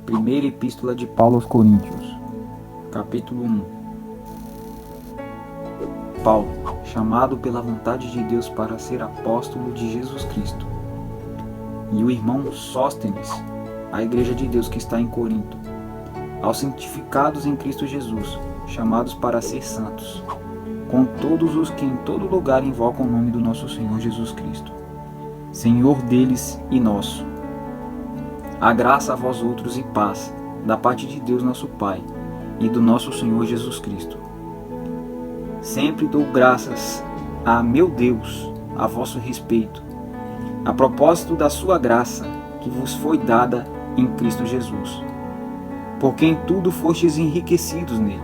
Primeira Epístola de Paulo aos Coríntios, capítulo 1. Paulo, chamado pela vontade de Deus para ser apóstolo de Jesus Cristo, e o irmão Sóstenes, a igreja de Deus que está em Corinto, aos santificados em Cristo Jesus, chamados para ser santos, com todos os que em todo lugar invocam o nome do nosso Senhor Jesus Cristo, Senhor deles e nosso. A graça a vós outros e paz, da parte de Deus nosso Pai e do nosso Senhor Jesus Cristo. Sempre dou graças a meu Deus a vosso respeito, a propósito da sua graça que vos foi dada em Cristo Jesus, porque em tudo fostes enriquecidos nele,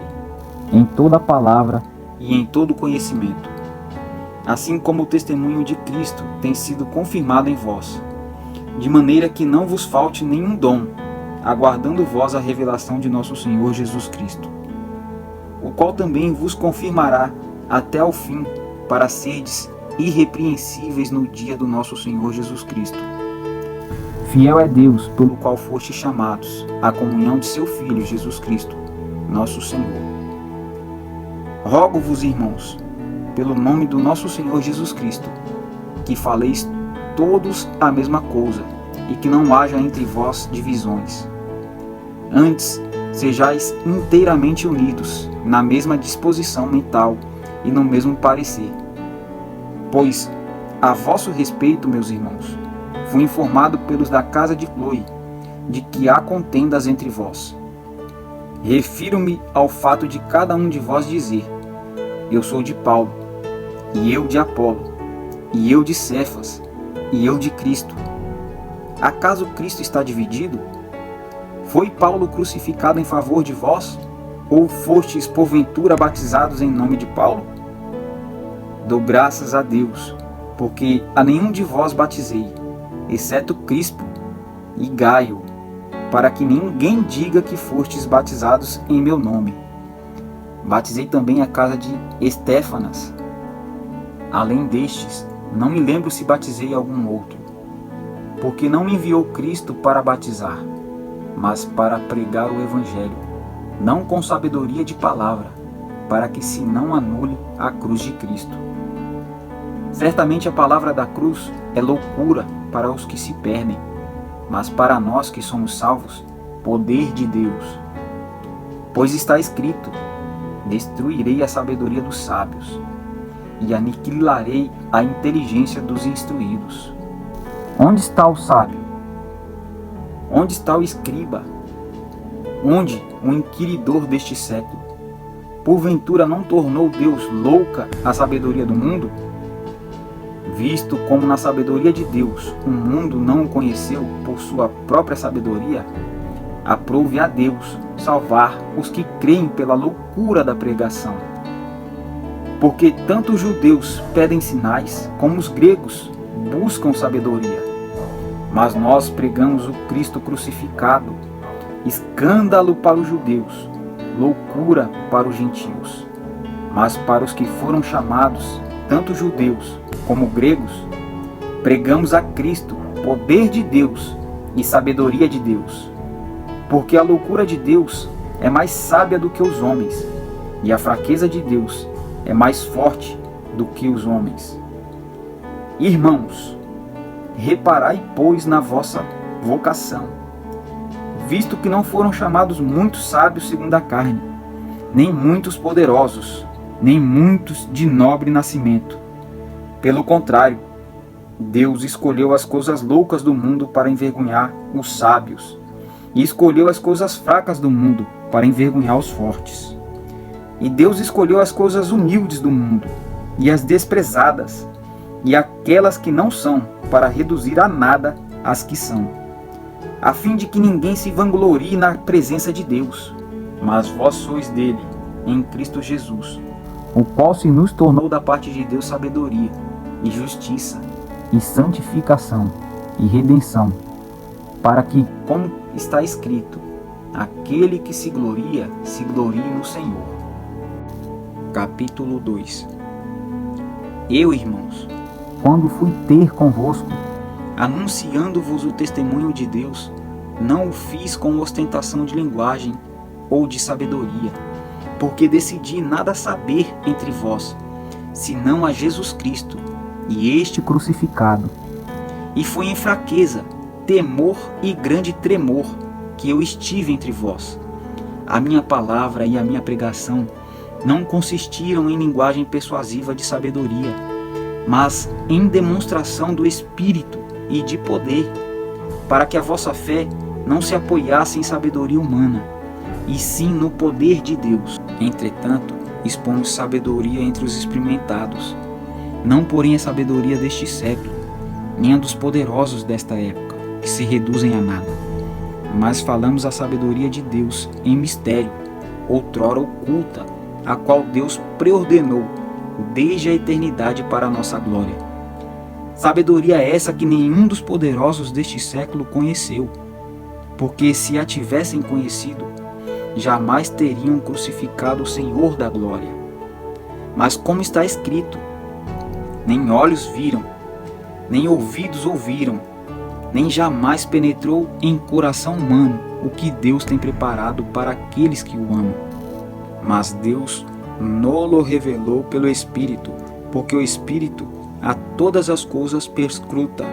em toda palavra e em todo conhecimento, assim como o testemunho de Cristo tem sido confirmado em vós, de maneira que não vos falte nenhum dom, aguardando vós a revelação de nosso Senhor Jesus Cristo, o qual também vos confirmará até ao fim, para serdes irrepreensíveis no dia do nosso Senhor Jesus Cristo. Fiel é Deus, pelo qual fostes chamados à comunhão de seu Filho Jesus Cristo, nosso Senhor. Rogo-vos, irmãos, pelo nome do nosso Senhor Jesus Cristo, que faleis todos a mesma coisa, e que não haja entre vós divisões. Antes, sejais inteiramente unidos, na mesma disposição mental e no mesmo parecer. Pois, a vosso respeito, meus irmãos, fui informado pelos da casa de Cloe, de que há contendas entre vós. Refiro-me ao fato de cada um de vós dizer: eu sou de Paulo, e eu de Apolo, e eu de Cefas, e eu de Cristo. Acaso Cristo está dividido? Foi Paulo crucificado em favor de vós? Ou fostes porventura batizados em nome de Paulo? Dou graças a Deus, porque a nenhum de vós batizei, exceto Crispo e Gaio, para que ninguém diga que fostes batizados em meu nome. Batizei também a casa de Estéfanas. Além destes, não me lembro se batizei algum outro, porque não me enviou Cristo para batizar, mas para pregar o Evangelho, não com sabedoria de palavra, para que se não anule a cruz de Cristo. Certamente a palavra da cruz é loucura para os que se perdem, mas para nós que somos salvos, poder de Deus. Pois está escrito: destruirei a sabedoria dos sábios, e aniquilarei a inteligência dos instruídos. Onde está o sábio? Onde está o escriba? Onde o inquiridor deste século? Porventura não tornou Deus louca a sabedoria do mundo? Visto como na sabedoria de Deus o mundo não o conheceu por sua própria sabedoria, aprove a Deus salvar os que creem pela loucura da pregação. Porque tanto os judeus pedem sinais, como os gregos buscam sabedoria. Mas nós pregamos o Cristo crucificado, escândalo para os judeus, loucura para os gentios. Mas para os que foram chamados, tanto judeus como gregos, pregamos a Cristo, poder de Deus e sabedoria de Deus. Porque a loucura de Deus é mais sábia do que os homens, e a fraqueza de Deus é mais forte do que os homens. Irmãos, reparai, pois, na vossa vocação, visto que não foram chamados muitos sábios segundo a carne, nem muitos poderosos, nem muitos de nobre nascimento. Pelo contrário, Deus escolheu as coisas loucas do mundo para envergonhar os sábios, e escolheu as coisas fracas do mundo para envergonhar os fortes. E Deus escolheu as coisas humildes do mundo, e as desprezadas, e aquelas que não são, para reduzir a nada as que são, a fim de que ninguém se vanglorie na presença de Deus. Mas vós sois dele, em Cristo Jesus, o qual se nos tornou da parte de Deus sabedoria, e justiça, e santificação, e redenção, para que, como está escrito, aquele que se glorie no Senhor. Capítulo 2. Eu, irmãos, quando fui ter convosco, anunciando-vos o testemunho de Deus, não o fiz com ostentação de linguagem ou de sabedoria, porque decidi nada saber entre vós, senão a Jesus Cristo e este crucificado. E foi em fraqueza, temor e grande tremor que eu estive entre vós. A minha palavra e a minha pregação não consistiram em linguagem persuasiva de sabedoria, mas em demonstração do Espírito e de poder, para que a vossa fé não se apoiasse em sabedoria humana, e sim no poder de Deus. Entretanto, expomos sabedoria entre os experimentados, não porém a sabedoria deste século, nem a dos poderosos desta época, que se reduzem a nada. Mas falamos a sabedoria de Deus em mistério, outrora oculta, a qual Deus preordenou desde a eternidade para a nossa glória. Sabedoria essa que nenhum dos poderosos deste século conheceu, porque se a tivessem conhecido, jamais teriam crucificado o Senhor da glória. Mas como está escrito, nem olhos viram, nem ouvidos ouviram, nem jamais penetrou em coração humano o que Deus tem preparado para aqueles que o amam. Mas Deus no-lo revelou pelo Espírito, porque o Espírito a todas as coisas perscruta,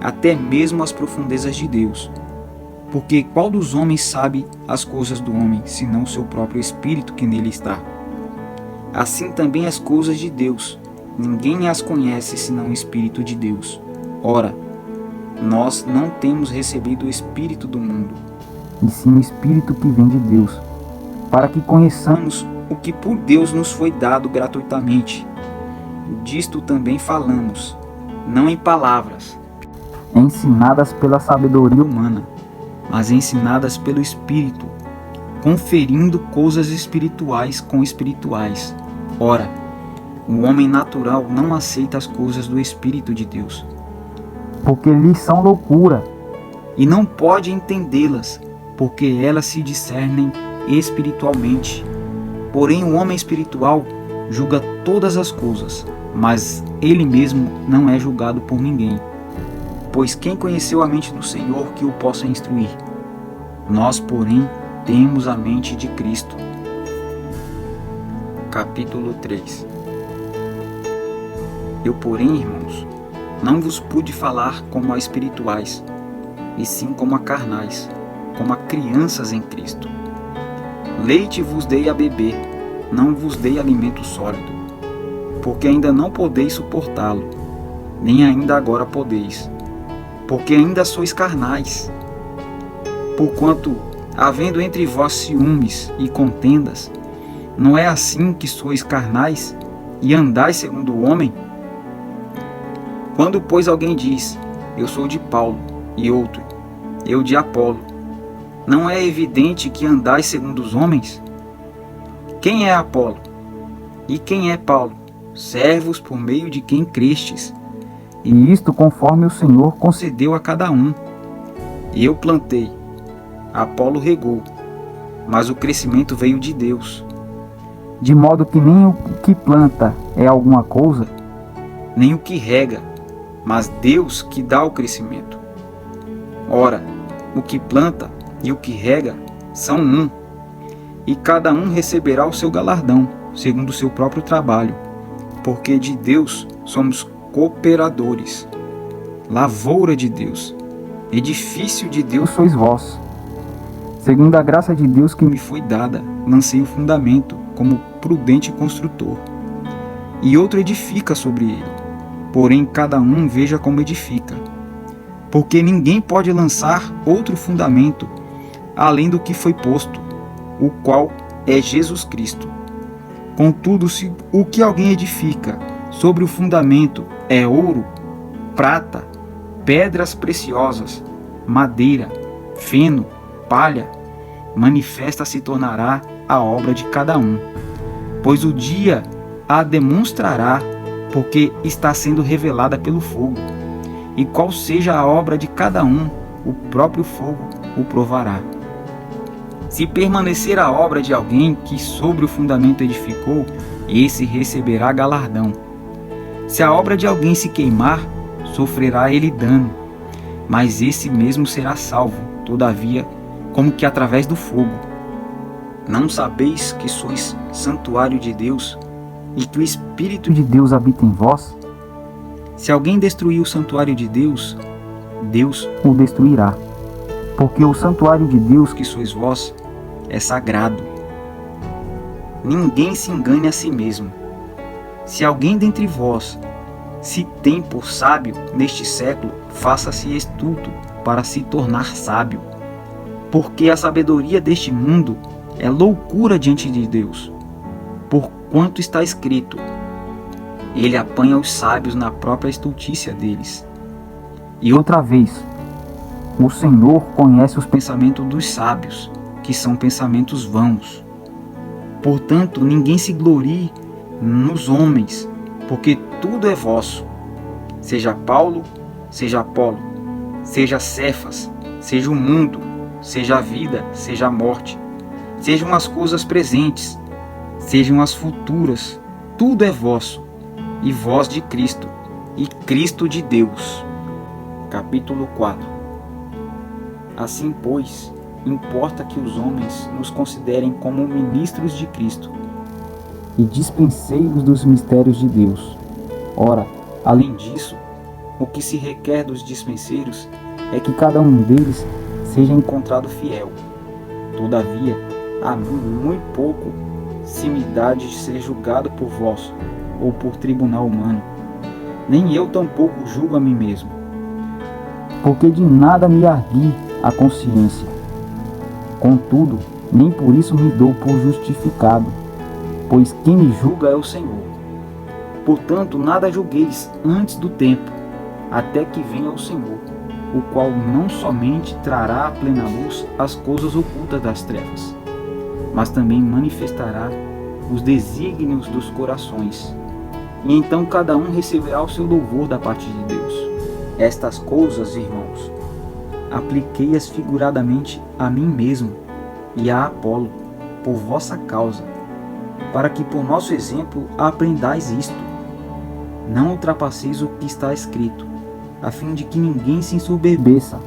até mesmo as profundezas de Deus. Porque qual dos homens sabe as coisas do homem, senão o seu próprio Espírito que nele está? Assim também as coisas de Deus, ninguém as conhece senão o Espírito de Deus. Ora, nós não temos recebido o Espírito do mundo, e sim o Espírito que vem de Deus, para que conheçamos o que por Deus nos foi dado gratuitamente. Disto também falamos, não em palavras, ensinadas pela sabedoria humana, mas ensinadas pelo Espírito, conferindo coisas espirituais com espirituais. Ora, o homem natural não aceita as coisas do Espírito de Deus, porque lhes são loucura, e não pode entendê-las, porque elas se discernem espiritualmente. Porém, o homem espiritual julga todas as coisas, mas ele mesmo não é julgado por ninguém. Pois quem conheceu a mente do Senhor que o possa instruir? Nós, porém, temos a mente de Cristo. Capítulo 3. Eu, porém, irmãos, não vos pude falar como a espirituais, e sim como a carnais, como a crianças em Cristo. Leite vos dei a beber, não vos dei alimento sólido, porque ainda não podeis suportá-lo, nem ainda agora podeis, porque ainda sois carnais. Porquanto, havendo entre vós ciúmes e contendas, não é assim que sois carnais e andais segundo o homem? Quando, pois, alguém diz, eu sou de Paulo, e outro, eu de Apolo, não é evidente que andais segundo os homens? Quem é Apolo? E quem é Paulo? Servos por meio de quem crestes, e isto conforme o Senhor concedeu a cada um. Eu plantei, Apolo regou, mas o crescimento veio de Deus. De modo que nem o que planta é alguma coisa, nem o que rega, mas Deus que dá o crescimento. Ora, o que planta e o que rega são um, e cada um receberá o seu galardão, segundo o seu próprio trabalho, porque de Deus somos cooperadores, lavoura de Deus, edifício de Deus sois vós. Segundo a graça de Deus que me foi dada, lancei o fundamento como prudente construtor, e outro edifica sobre ele, porém cada um veja como edifica. Porque ninguém pode lançar outro fundamento, além do que foi posto, o qual é Jesus Cristo. Contudo, se o que alguém edifica sobre o fundamento é ouro, prata, pedras preciosas, madeira, feno, palha, manifesta se tornará a obra de cada um, pois o dia a demonstrará, porque está sendo revelada pelo fogo, e qual seja a obra de cada um, o próprio fogo o provará. Se permanecer a obra de alguém que sobre o fundamento edificou, esse receberá galardão. Se a obra de alguém se queimar, sofrerá ele dano, mas esse mesmo será salvo, todavia, como que através do fogo. Não sabeis que sois santuário de Deus e que o Espírito de Deus habita em vós? Se alguém destruir o santuário de Deus, Deus o destruirá, porque o santuário de Deus que sois vós é sagrado. Ninguém se engane a si mesmo. Se alguém dentre vós se tem por sábio neste século, faça-se estulto para se tornar sábio, porque a sabedoria deste mundo é loucura diante de Deus, porquanto está escrito: ele apanha os sábios na própria estultícia deles. E outra vez, o Senhor conhece os pensamentos dos sábios, que são pensamentos vãos. Portanto, ninguém se glorie nos homens, porque tudo é vosso. Seja Paulo, seja Apolo, seja Cefas, seja o mundo, seja a vida, seja a morte, sejam as coisas presentes, sejam as futuras, tudo é vosso, e vós de Cristo, e Cristo de Deus. Capítulo 4. Assim, pois, importa que os homens nos considerem como ministros de Cristo e dispenseiros dos mistérios de Deus. Ora, além disso, o que se requer dos dispenseiros é que cada um deles seja encontrado fiel. Todavia, a mim muito pouco se me dá de ser julgado por vós ou por tribunal humano. Nem eu tampouco julgo a mim mesmo, porque de nada me argui a consciência. Contudo, nem por isso me dou por justificado, pois quem me julga é o Senhor. Portanto, nada julgueis antes do tempo, até que venha o Senhor, o qual não somente trará à plena luz as coisas ocultas das trevas, mas também manifestará os desígnios dos corações. E então cada um receberá o seu louvor da parte de Deus. Estas coisas, irmãos, apliquei-as figuradamente a mim mesmo e a Apolo, por vossa causa, para que por nosso exemplo aprendais isto. Não ultrapasseis o que está escrito, a fim de que ninguém se ensoberbeça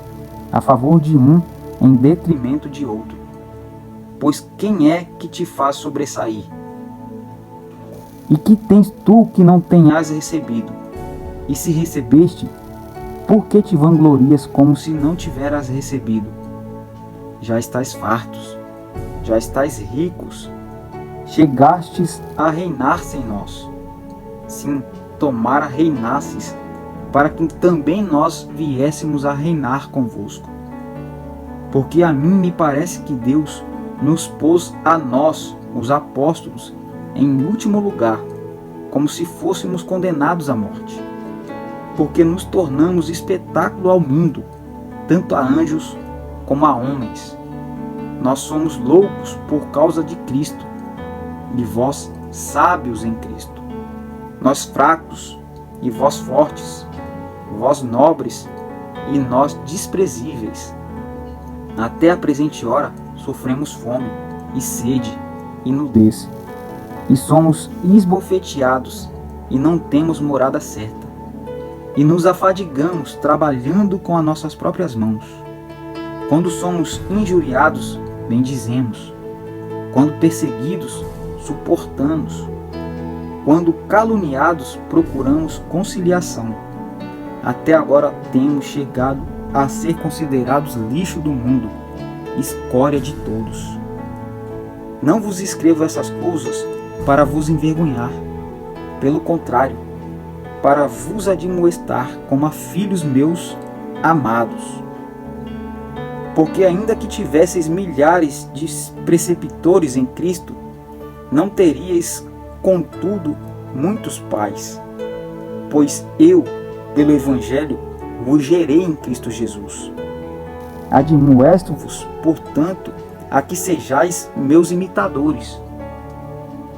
a favor de um em detrimento de outro. Pois quem é que te faz sobressair? E que tens tu que não tenhas recebido? E se recebeste, por que te vanglorias como se não tiveras recebido? Já estais fartos, já estais ricos, chegastes a reinar sem nós. Sim, tomara reinasses, para que também nós viéssemos a reinar convosco. Porque a mim me parece que Deus nos pôs a nós, os apóstolos, em último lugar, como se fôssemos condenados à morte. Porque nos tornamos espetáculo ao mundo, tanto a anjos como a homens. Nós somos loucos por causa de Cristo, e vós sábios em Cristo. Nós fracos, e vós fortes. Vós nobres, e nós desprezíveis. Até a presente hora sofremos fome, e sede, e nudez. E somos esbofeteados, e não temos morada certa. E nos afadigamos trabalhando com as nossas próprias mãos. Quando somos injuriados, bendizemos. Quando perseguidos, suportamos. Quando caluniados, procuramos conciliação. Até agora temos chegado a ser considerados lixo do mundo, escória de todos. Não vos escrevo essas coisas para vos envergonhar. Pelo contrário, para vos admoestar como a filhos meus amados. Porque ainda que tivesseis milhares de preceptores em Cristo, não teríeis, contudo, muitos pais. Pois eu, pelo Evangelho, vos gerei em Cristo Jesus. Admoesto-vos, portanto, a que sejais meus imitadores.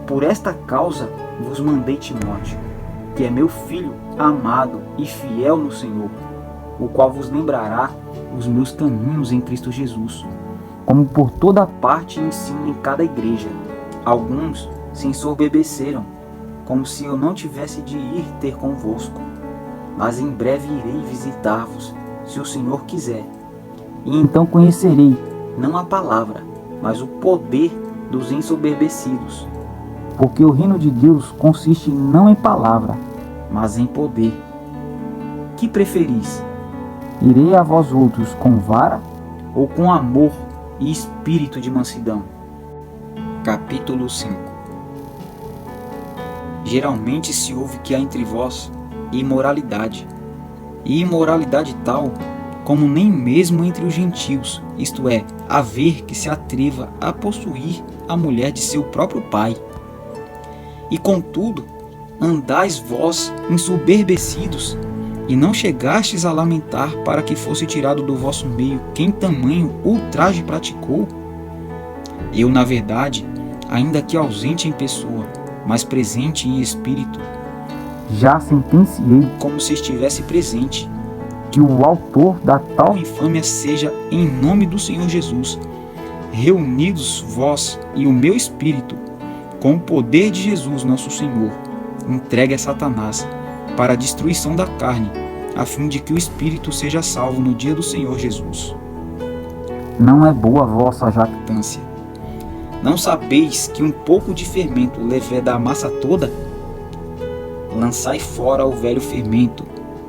Por esta causa vos mandei Timóteo, que é meu filho amado e fiel no Senhor, o qual vos lembrará os meus caminhos em Cristo Jesus, como por toda parte ensino em cada igreja. Alguns se ensoberbeceram, como se eu não tivesse de ir ter convosco. Mas em breve irei visitar-vos, se o Senhor quiser, E então conhecerei, não a palavra, mas o poder dos ensoberbecidos. Porque o reino de Deus consiste não em palavra, mas em poder. Que preferis? Irei a vós outros com vara ou com amor e espírito de mansidão? Capítulo 5. Geralmente se ouve que há entre vós imoralidade, e imoralidade tal como nem mesmo entre os gentios, isto é, haver que se atreva a possuir a mulher de seu próprio pai. E contudo, andais vós ensoberbecidos, e não chegastes a lamentar para que fosse tirado do vosso meio quem tamanho ultraje praticou? Eu, na verdade, ainda que ausente em pessoa, mas presente em espírito, já sentenciei, como se estivesse presente, que o autor da tal infâmia seja em nome do Senhor Jesus, reunidos vós e o meu espírito, com o poder de Jesus nosso Senhor, entregue a Satanás para a destruição da carne, a fim de que o espírito seja salvo no dia do Senhor Jesus. Não é boa a vossa jactância. Não sabeis que um pouco de fermento leveda a massa toda? Lançai fora o velho fermento,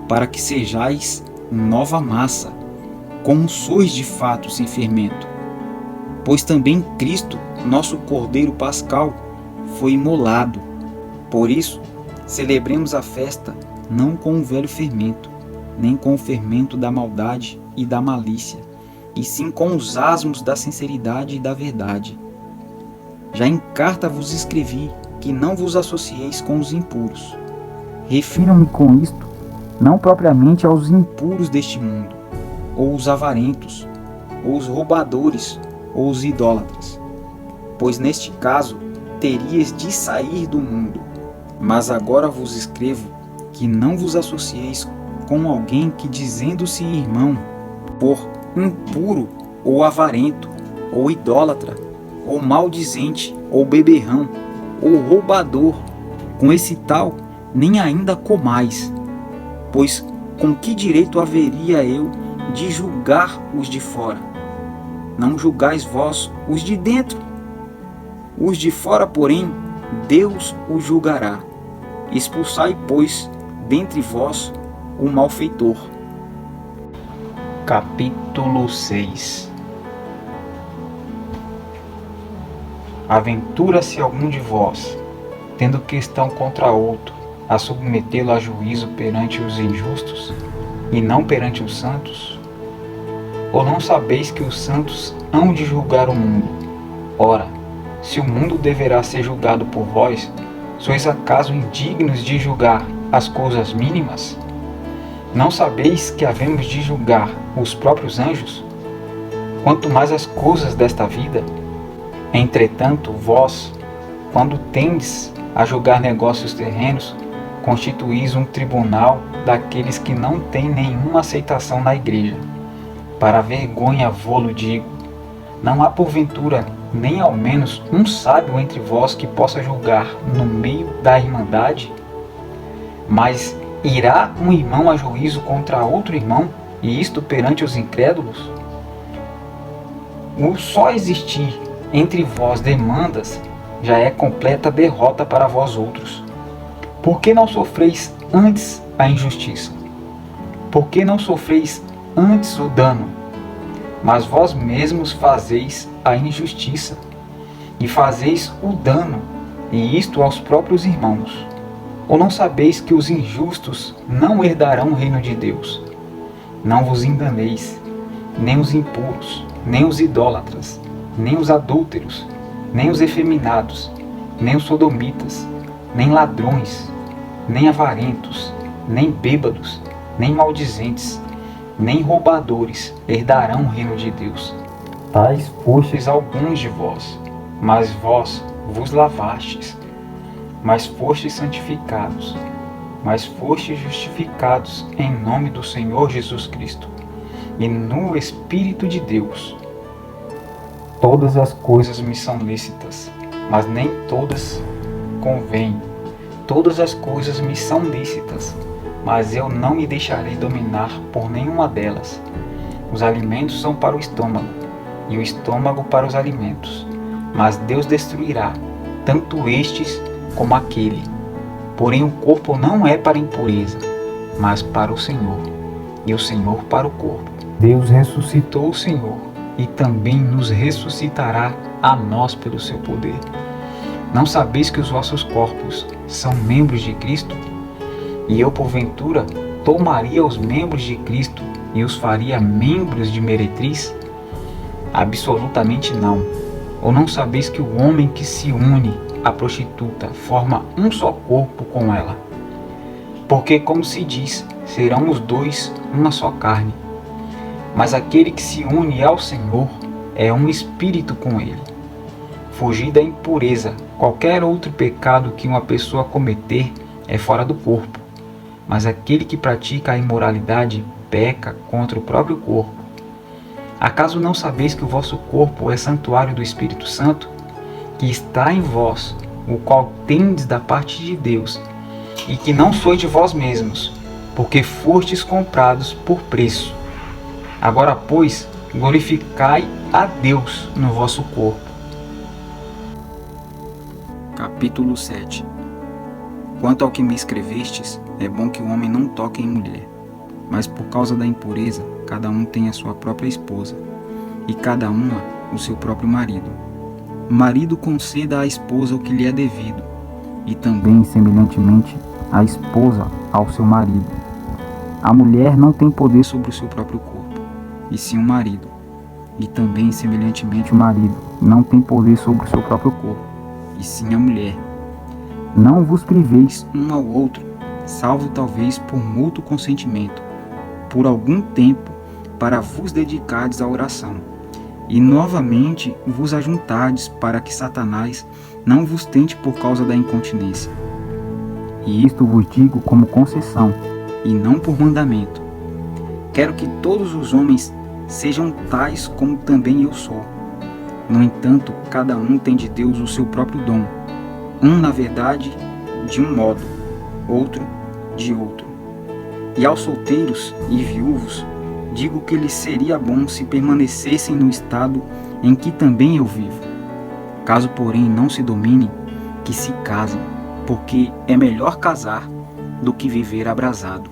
para que sejais nova massa, como sois de fato sem fermento. Pois também Cristo, nosso Cordeiro Pascal, foi imolado. Por isso, celebremos a festa não com o velho fermento, nem com o fermento da maldade e da malícia, e sim com os asmos da sinceridade e da verdade. Já em carta vos escrevi que não vos associeis com os impuros. Refiro-me com isto não propriamente aos impuros deste mundo, ou os avarentos, ou os roubadores, ou os idólatras, pois neste caso teríeis de sair do mundo. Mas agora vos escrevo que não vos associeis com alguém que, dizendo-se irmão, por impuro, ou avarento, ou idólatra, ou maldizente, ou beberrão, ou roubador, com esse tal nem ainda comais. Pois com que direito haveria eu de julgar os de fora? Não julgais vós os de dentro? Os de fora, porém, Deus os julgará. Expulsai, pois, dentre vós o malfeitor. Capítulo 6. Aventura-se algum de vós, tendo questão contra outro, a submetê-lo a juízo perante os injustos, e não perante os santos? Ou não sabeis que os santos hão de julgar o mundo? Ora, se o mundo deverá ser julgado por vós, sois acaso indignos de julgar as coisas mínimas? Não sabeis que havemos de julgar os próprios anjos? Quanto mais as coisas desta vida? Entretanto, vós, quando tendes a julgar negócios terrenos, constituís um tribunal daqueles que não têm nenhuma aceitação na igreja. Para a vergonha vô-lo digo, não há porventura nem ao menos um sábio entre vós que possa julgar no meio da irmandade? Mas irá um irmão a juízo contra outro irmão, e isto perante os incrédulos? O só existir entre vós demandas já é completa derrota para vós outros. Por que não sofreis antes a injustiça? Por que não sofreis antes o dano? Mas vós mesmos fazeis a injustiça, e fazeis o dano, e isto aos próprios irmãos. Ou não sabeis que os injustos não herdarão o reino de Deus? Não vos enganeis, nem os impuros, nem os idólatras, nem os adúlteros, nem os efeminados, nem os sodomitas, nem ladrões, nem avarentos, nem bêbados, nem maldizentes, nem roubadores herdarão o reino de Deus. Tais fostes alguns de vós, mas vós vos lavastes, mas fostes santificados, mas fostes justificados em nome do Senhor Jesus Cristo e no Espírito de Deus. Todas as coisas me são lícitas, mas nem todas convêm. Todas as coisas me são lícitas, mas eu não me deixarei dominar por nenhuma delas. Os alimentos são para o estômago, e o estômago para os alimentos. Mas Deus destruirá tanto estes como aquele. Porém o corpo não é para a impureza, mas para o Senhor, e o Senhor para o corpo. Deus ressuscitou o Senhor, e também nos ressuscitará a nós pelo seu poder. Não sabeis que os vossos corpos são membros de Cristo? E eu, porventura, tomaria os membros de Cristo e os faria membros de meretriz? Absolutamente não. Ou não sabeis que o homem que se une à prostituta forma um só corpo com ela? Porque, como se diz, serão os dois uma só carne. Mas aquele que se une ao Senhor é um espírito com ele. Fugir da impureza. Qualquer outro pecado que uma pessoa cometer é fora do corpo. Mas aquele que pratica a imoralidade peca contra o próprio corpo. Acaso não sabeis que o vosso corpo é santuário do Espírito Santo, que está em vós, o qual tendes da parte de Deus, e que não sois de vós mesmos, porque fostes comprados por preço? Agora, pois, glorificai a Deus no vosso corpo. Capítulo 7. Quanto ao que me escrevestes, é bom que o homem não toque em mulher, mas por causa da impureza, cada um tem a sua própria esposa, e cada uma o seu próprio marido. O marido conceda à esposa o que lhe é devido, e também, semelhantemente, a esposa ao seu marido. A mulher não tem poder sobre o seu próprio corpo, e sim o marido. E também, semelhantemente, o marido não tem poder sobre o seu próprio corpo, e sim a mulher. Não vos priveis um ao outro, salvo talvez por mútuo consentimento, por algum tempo, para vos dedicardes à oração, e novamente vos ajuntardes, para que Satanás não vos tente por causa da incontinência. E isto vos digo como concessão, e não por mandamento. Quero que todos os homens sejam tais como também eu sou. No entanto, cada um tem de Deus o seu próprio dom. Um, na verdade, de um modo, outro, de outro. E aos solteiros e viúvos, digo que lhes seria bom se permanecessem no estado em que também eu vivo. Caso, porém, não se dominem, que se casem, porque é melhor casar do que viver abrasado.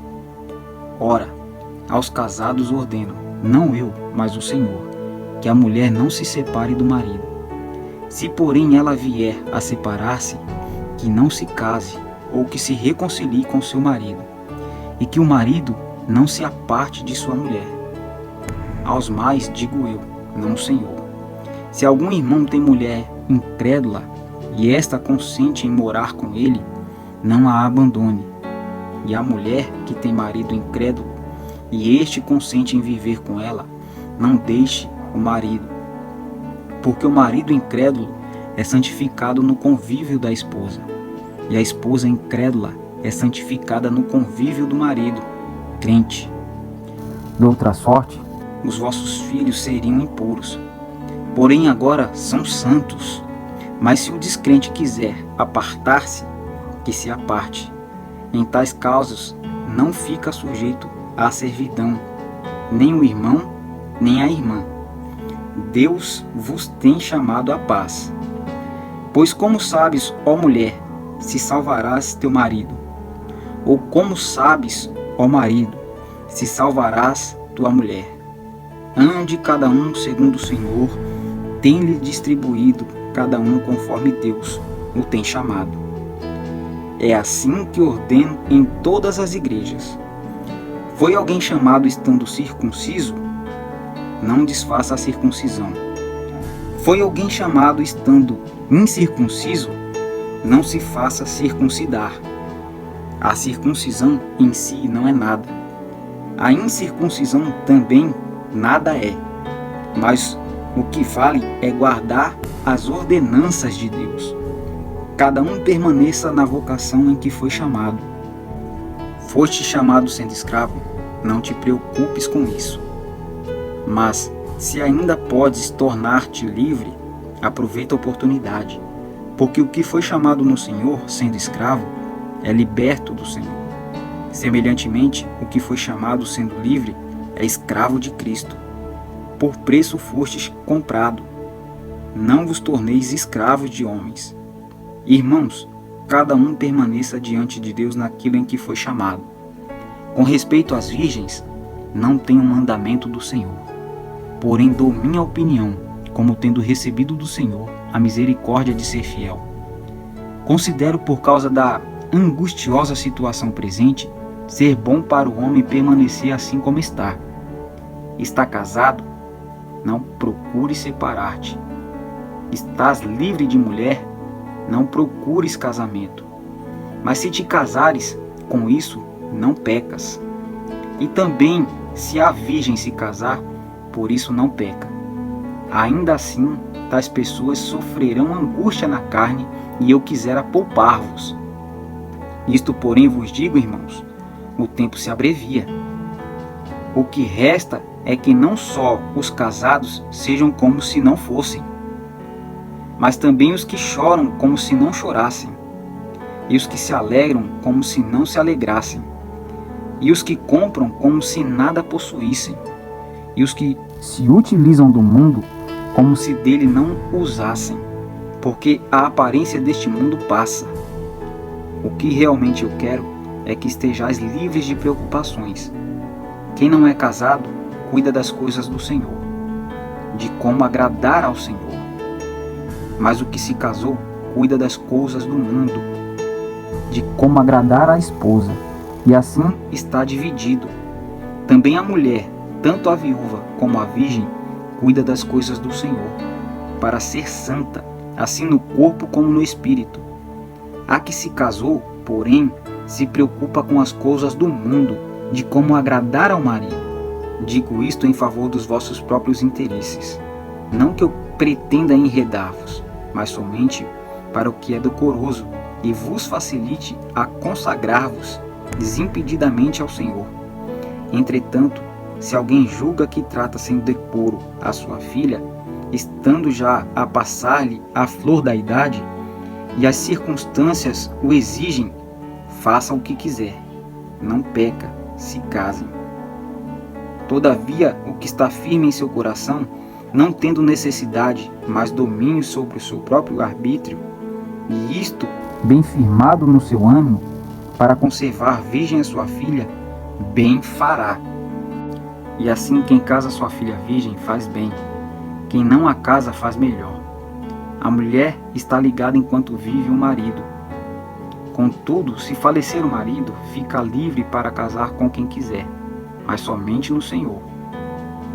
Ora, aos casados ordeno, não eu, mas o Senhor, que a mulher não se separe do marido. Se, porém, ela vier a separar-se, que não se case, ou que se reconcilie com seu marido, e que o marido não se aparte de sua mulher. Aos mais digo eu, não o Senhor. Se algum irmão tem mulher incrédula, e esta consente em morar com ele, não a abandone. E a mulher que tem marido incrédulo, e este consente em viver com ela, não deixe o marido. Porque o marido incrédulo é santificado no convívio da esposa, e a esposa incrédula é santificada no convívio do marido, crente. De outra sorte, os vossos filhos seriam impuros, porém agora são santos. Mas se o descrente quiser apartar-se, que se aparte. Em tais causas não fica sujeito à servidão, nem o irmão, nem a irmã. Deus vos tem chamado à paz. Pois como sabes, ó mulher, se salvarás teu marido? Ou como sabes, ó marido, se salvarás tua mulher? Ande cada um segundo o Senhor, tem-lhe distribuído cada um conforme Deus o tem chamado. É assim que ordeno em todas as igrejas. Foi alguém chamado estando circunciso? Não desfaça a circuncisão. Foi alguém chamado estando incircunciso? Não se faça circuncidar. A circuncisão em si não é nada. A incircuncisão também nada é. Mas o que vale é guardar as ordenanças de Deus. Cada um permaneça na vocação em que foi chamado. Foste chamado sendo escravo? Não te preocupes com isso. Mas, se ainda podes tornar-te livre, aproveita a oportunidade, porque o que foi chamado no Senhor, sendo escravo, é liberto do Senhor. Semelhantemente, o que foi chamado sendo livre, é escravo de Cristo. por preço fostes comprado. Não vos torneis escravos de homens. Irmãos, cada um permaneça diante de Deus naquilo em que foi chamado. Com respeito às virgens, não tenho mandamento do Senhor. Porém dou minha opinião, como tendo recebido do Senhor a misericórdia de ser fiel. Considero, por causa da angustiosa situação presente, ser bom para o homem permanecer assim como está. Está casado? Não procure separar-te. Estás livre de mulher? Não procures casamento. Mas se te casares, com isso não pecas. E também, se a virgem se casar, por isso não peca. Ainda assim, tais pessoas sofrerão angústia na carne, e eu quisera poupar-vos. Isto, porém, vos digo, irmãos, o tempo se abrevia. O que resta é que não só os casados sejam como se não fossem, mas também os que choram como se não chorassem, e os que se alegram como se não se alegrassem, e os que compram como se nada possuíssem, e os que se utilizam do mundo como se dele não usassem, porque a aparência deste mundo passa. O que realmente eu quero é que estejais livres de preocupações. Quem não é casado, cuida das coisas do Senhor, de como agradar ao Senhor. Mas o que se casou, cuida das coisas do mundo, de como agradar à esposa, e assim está dividido. Também a mulher, tanto a viúva como a virgem, cuida das coisas do Senhor, para ser santa, assim no corpo como no espírito. A que se casou, porém, se preocupa com as coisas do mundo, de como agradar ao marido. Digo isto em favor dos vossos próprios interesses. Não que eu pretenda enredar-vos, mas somente para o que é decoroso, e vos facilite a consagrar-vos desimpedidamente ao Senhor. Entretanto, se alguém julga que trata sem decoro a sua filha, estando já a passar-lhe a flor da idade, e as circunstâncias o exigem, faça o que quiser, não peca, se casem. Todavia, o que está firme em seu coração, não tendo necessidade, mas domínio sobre o seu próprio arbítrio, e isto bem firmado no seu ânimo, para conservar virgem a sua filha, bem fará. E assim quem casa sua filha virgem faz bem, quem não a casa faz melhor. A mulher está ligada enquanto vive o marido. Contudo, se falecer o marido, fica livre para casar com quem quiser, mas somente no Senhor.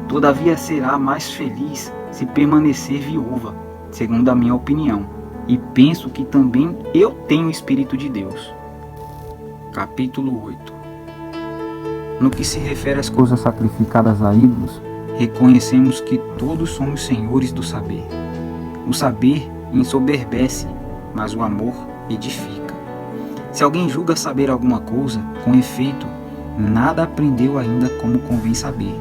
Todavia será mais feliz se permanecer viúva, segundo a minha opinião, e penso que também eu tenho o Espírito de Deus. Capítulo 8. No que se refere às coisas sacrificadas a ídolos, reconhecemos que todos somos senhores do saber. O saber ensoberbece, mas o amor edifica. Se alguém julga saber alguma coisa, com efeito, nada aprendeu ainda como convém saber.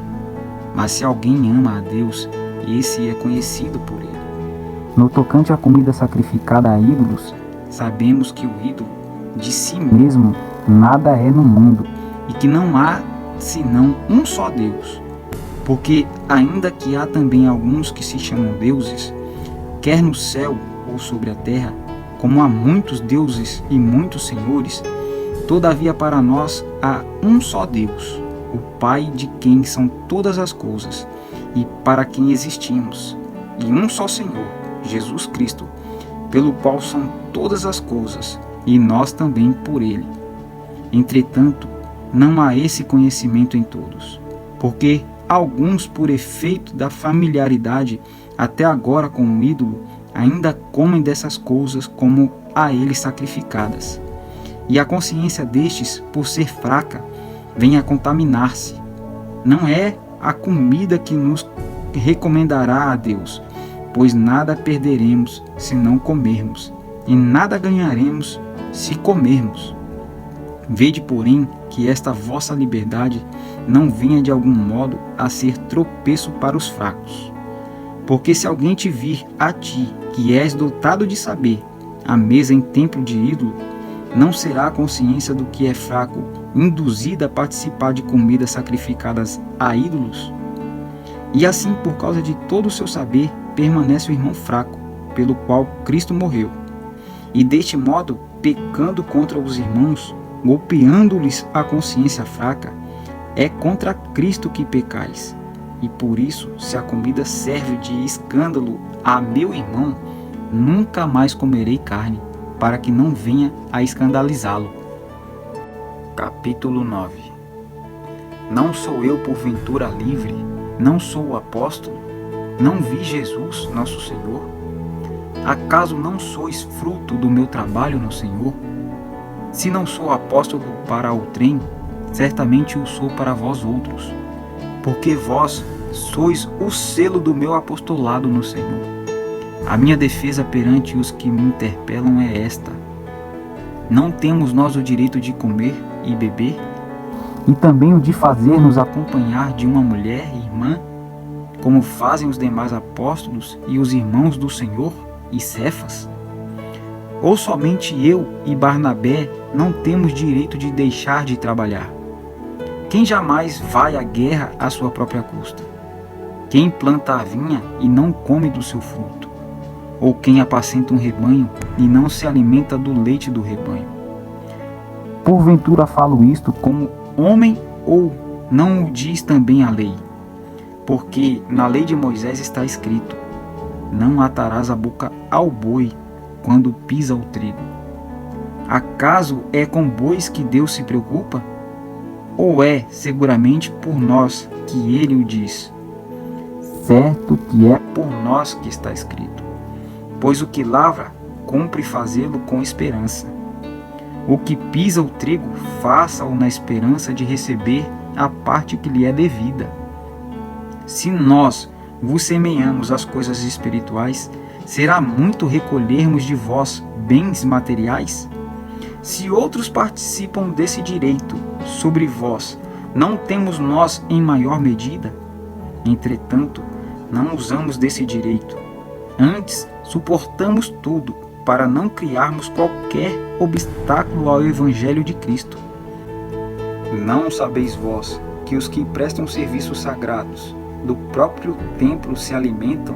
Mas se alguém ama a Deus, esse é conhecido por ele. No tocante à comida sacrificada a ídolos, sabemos que o ídolo de si mesmo nada é no mundo, e que não há senão um só Deus. Porque ainda que há também alguns que se chamam deuses, quer no céu ou sobre a terra, como há muitos deuses e muitos senhores, todavia para nós há um só Deus, o Pai de quem são todas as coisas, e para quem existimos, e um só Senhor, Jesus Cristo, pelo qual são todas as coisas, e nós também por ele. Entretanto, não há esse conhecimento em todos, porque alguns, por efeito da familiaridade até agora com o ídolo, ainda comem dessas coisas como a ele sacrificadas. E a consciência destes, por ser fraca, vem a contaminar-se. Não é a comida que nos recomendará a Deus, pois nada perderemos se não comermos, e nada ganharemos se comermos. Vede, porém, que esta vossa liberdade não venha de algum modo a ser tropeço para os fracos. Porque se alguém te vir a ti, que és dotado de saber, à mesa em templo de ídolo, não será a consciência do que é fraco induzida a participar de comidas sacrificadas a ídolos? E assim, por causa de todo o seu saber, permanece o irmão fraco, pelo qual Cristo morreu. E deste modo, pecando contra os irmãos, golpeando-lhes a consciência fraca, é contra Cristo que pecais. E por isso, se a comida serve de escândalo a meu irmão, nunca mais comerei carne, para que não venha a escandalizá-lo. Capítulo 9. Não sou eu porventura livre? Não sou o apóstolo? Não vi Jesus, nosso Senhor? Acaso não sois fruto do meu trabalho no Senhor? Se não sou apóstolo para outrem, certamente o sou para vós outros, porque vós sois o selo do meu apostolado no Senhor. A minha defesa perante os que me interpelam é esta: não temos nós o direito de comer e beber? E também o de fazer-nos acompanhar de uma mulher irmã, como fazem os demais apóstolos e os irmãos do Senhor e Cefas? Ou somente eu e Barnabé não temos direito de deixar de trabalhar? Quem jamais vai à guerra à sua própria custa? Quem planta a vinha e não come do seu fruto? Ou quem apacenta um rebanho e não se alimenta do leite do rebanho? Porventura falo isto como homem, ou não o diz também a lei? Porque na lei de Moisés está escrito: não atarás a boca ao boi quando pisa o trigo. Acaso é com bois que Deus se preocupa? Ou é seguramente por nós que ele o diz? Certo que é por nós que está escrito: pois o que lavra, cumpre fazê-lo com esperança. O que pisa o trigo, faça-o na esperança de receber a parte que lhe é devida. Se nós vos semeamos as coisas espirituais, será muito recolhermos de vós bens materiais? Se outros participam desse direito sobre vós, não temos nós em maior medida? Entretanto, não usamos desse direito. Antes, suportamos tudo, para não criarmos qualquer obstáculo ao Evangelho de Cristo. Não sabeis vós que os que prestam serviços sagrados do próprio templo se alimentam,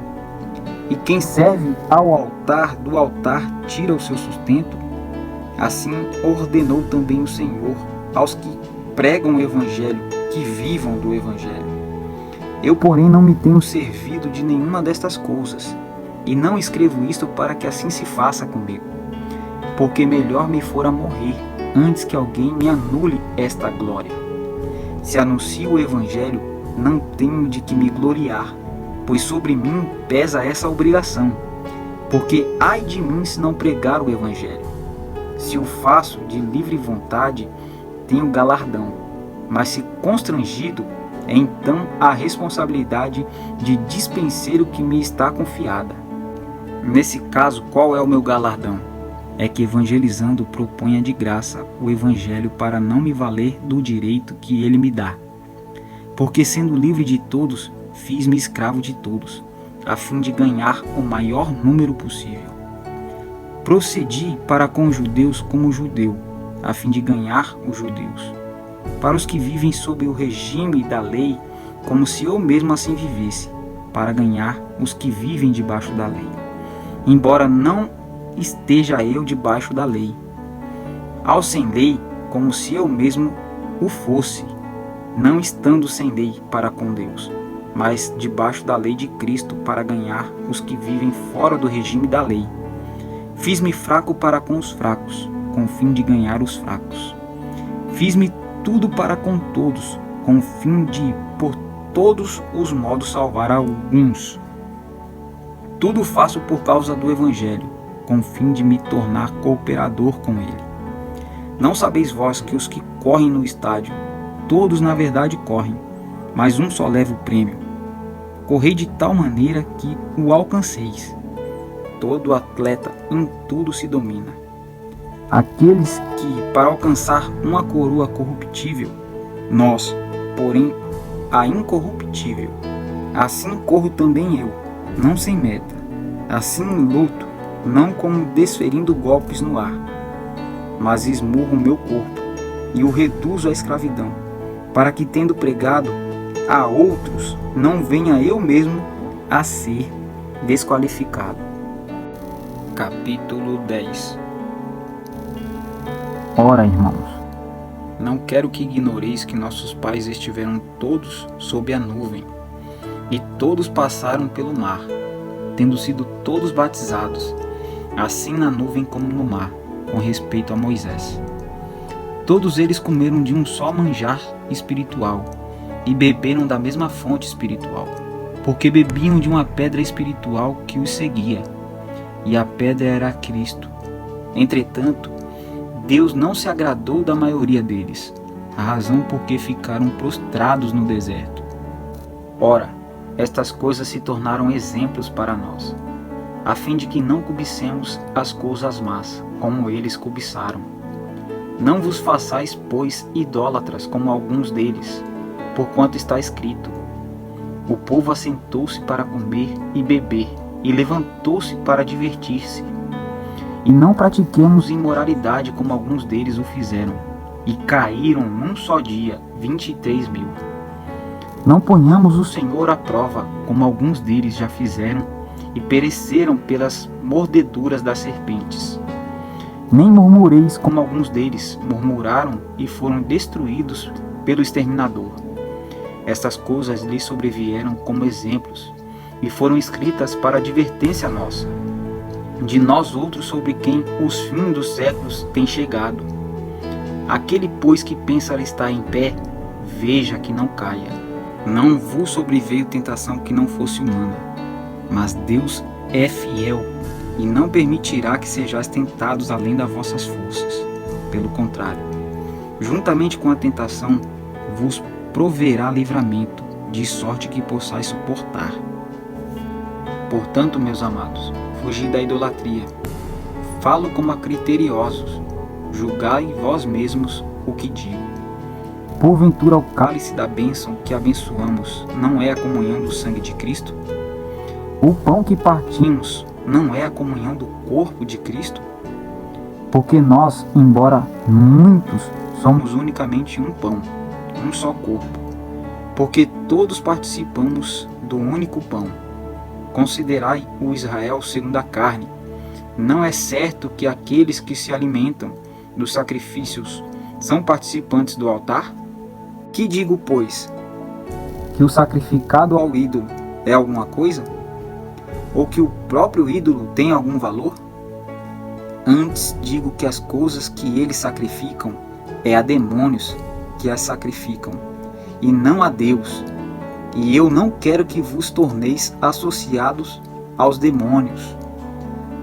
e quem serve ao altar do altar tira o seu sustento? Assim ordenou também o Senhor aos que pregam o Evangelho, que vivam do Evangelho. Eu, porém, não me tenho servido de nenhuma destas coisas, e não escrevo isto para que assim se faça comigo, porque melhor me fora morrer antes que alguém me anule esta glória. Se anuncio o Evangelho, não tenho de que me gloriar, pois sobre mim pesa essa obrigação, porque ai de mim se não pregar o Evangelho. Se o faço de livre vontade, tenho galardão, mas se constrangido, é então a responsabilidade de dispenseiro que me está confiada. Nesse caso, qual é o meu galardão? É que evangelizando proponha de graça o Evangelho para não me valer do direito que ele me dá. Porque sendo livre de todos, fiz-me escravo de todos, a fim de ganhar o maior número possível. Procedi para com os judeus como judeu, a fim de ganhar os judeus. Para os que vivem sob o regime da lei, como se eu mesmo assim vivesse, para ganhar os que vivem debaixo da lei. Embora não esteja eu debaixo da lei, ao sem lei, como se eu mesmo o fosse, não estando sem lei para com Deus, mas debaixo da lei de Cristo para ganhar os que vivem fora do regime da lei. Fiz-me fraco para com os fracos, com o fim de ganhar os fracos. Fiz-me tudo para com todos, com o fim de, por todos os modos, salvar alguns. Tudo faço por causa do Evangelho, com o fim de me tornar cooperador com ele. Não sabeis vós que os que correm no estádio, todos na verdade correm, mas um só leva o prêmio. Correi de tal maneira que o alcanceis. Todo atleta em tudo se domina. Aqueles que, para alcançar uma coroa corruptível, nós, porém, a incorruptível. Assim corro também eu, não sem meta. Assim luto, não como desferindo golpes no ar, mas esmurro o meu corpo e o reduzo à escravidão, para que, tendo pregado a outros, não venha eu mesmo a ser desqualificado. Capítulo 10. Ora, irmãos, Não quero que ignoreis que nossos pais estiveram todos sob a nuvem, e todos passaram pelo mar, tendo sido todos batizados, assim na nuvem como no mar, com respeito a Moisés. Todos eles comeram de um só manjar espiritual, e beberam da mesma fonte espiritual, porque bebiam de uma pedra espiritual que os seguia, e a pedra era Cristo. Entretanto, Deus não se agradou da maioria deles, a razão porque ficaram prostrados no deserto. Ora, estas coisas se tornaram exemplos para nós, a fim de que não cobicemos as coisas más, como eles cobiçaram. Não vos façais, pois, idólatras como alguns deles, porquanto está escrito: o povo assentou-se para comer e beber, e levantou-se para divertir-se. E não pratiquemos imoralidade como alguns deles o fizeram, e caíram num só dia 23.000. Não ponhamos o Senhor à prova, como alguns deles já fizeram, e pereceram pelas mordeduras das serpentes. Nem murmureis como alguns deles murmuraram e foram destruídos pelo exterminador. Estas coisas lhes sobrevieram como exemplos, e foram escritas para advertência nossa, de nós outros sobre quem os fins dos séculos têm chegado. Aquele, pois, que pensa estar em pé, veja que não caia. Não vos sobreveio tentação que não fosse humana, mas Deus é fiel, e não permitirá que sejais tentados além das vossas forças. Pelo contrário, juntamente com a tentação, vos proverá livramento, de sorte que possais suportar. Portanto, meus amados, fugi da idolatria. Falo como a criteriosos, julgai vós mesmos o que digo. Porventura o cálice da bênção que abençoamos não é a comunhão do sangue de Cristo? O pão que partimos não é a comunhão do corpo de Cristo? Porque nós, embora muitos, somos unicamente um pão, um só corpo, porque todos participamos do único pão. Considerai o Israel segundo a carne. Não é certo que aqueles que se alimentam dos sacrifícios são participantes do altar? Que digo, pois? Que o sacrificado ao ídolo é alguma coisa? Ou que o próprio ídolo tem algum valor? Antes digo que as coisas que eles sacrificam é a demônios que as sacrificam, e não a Deus. E eu não quero que vos torneis associados aos demônios.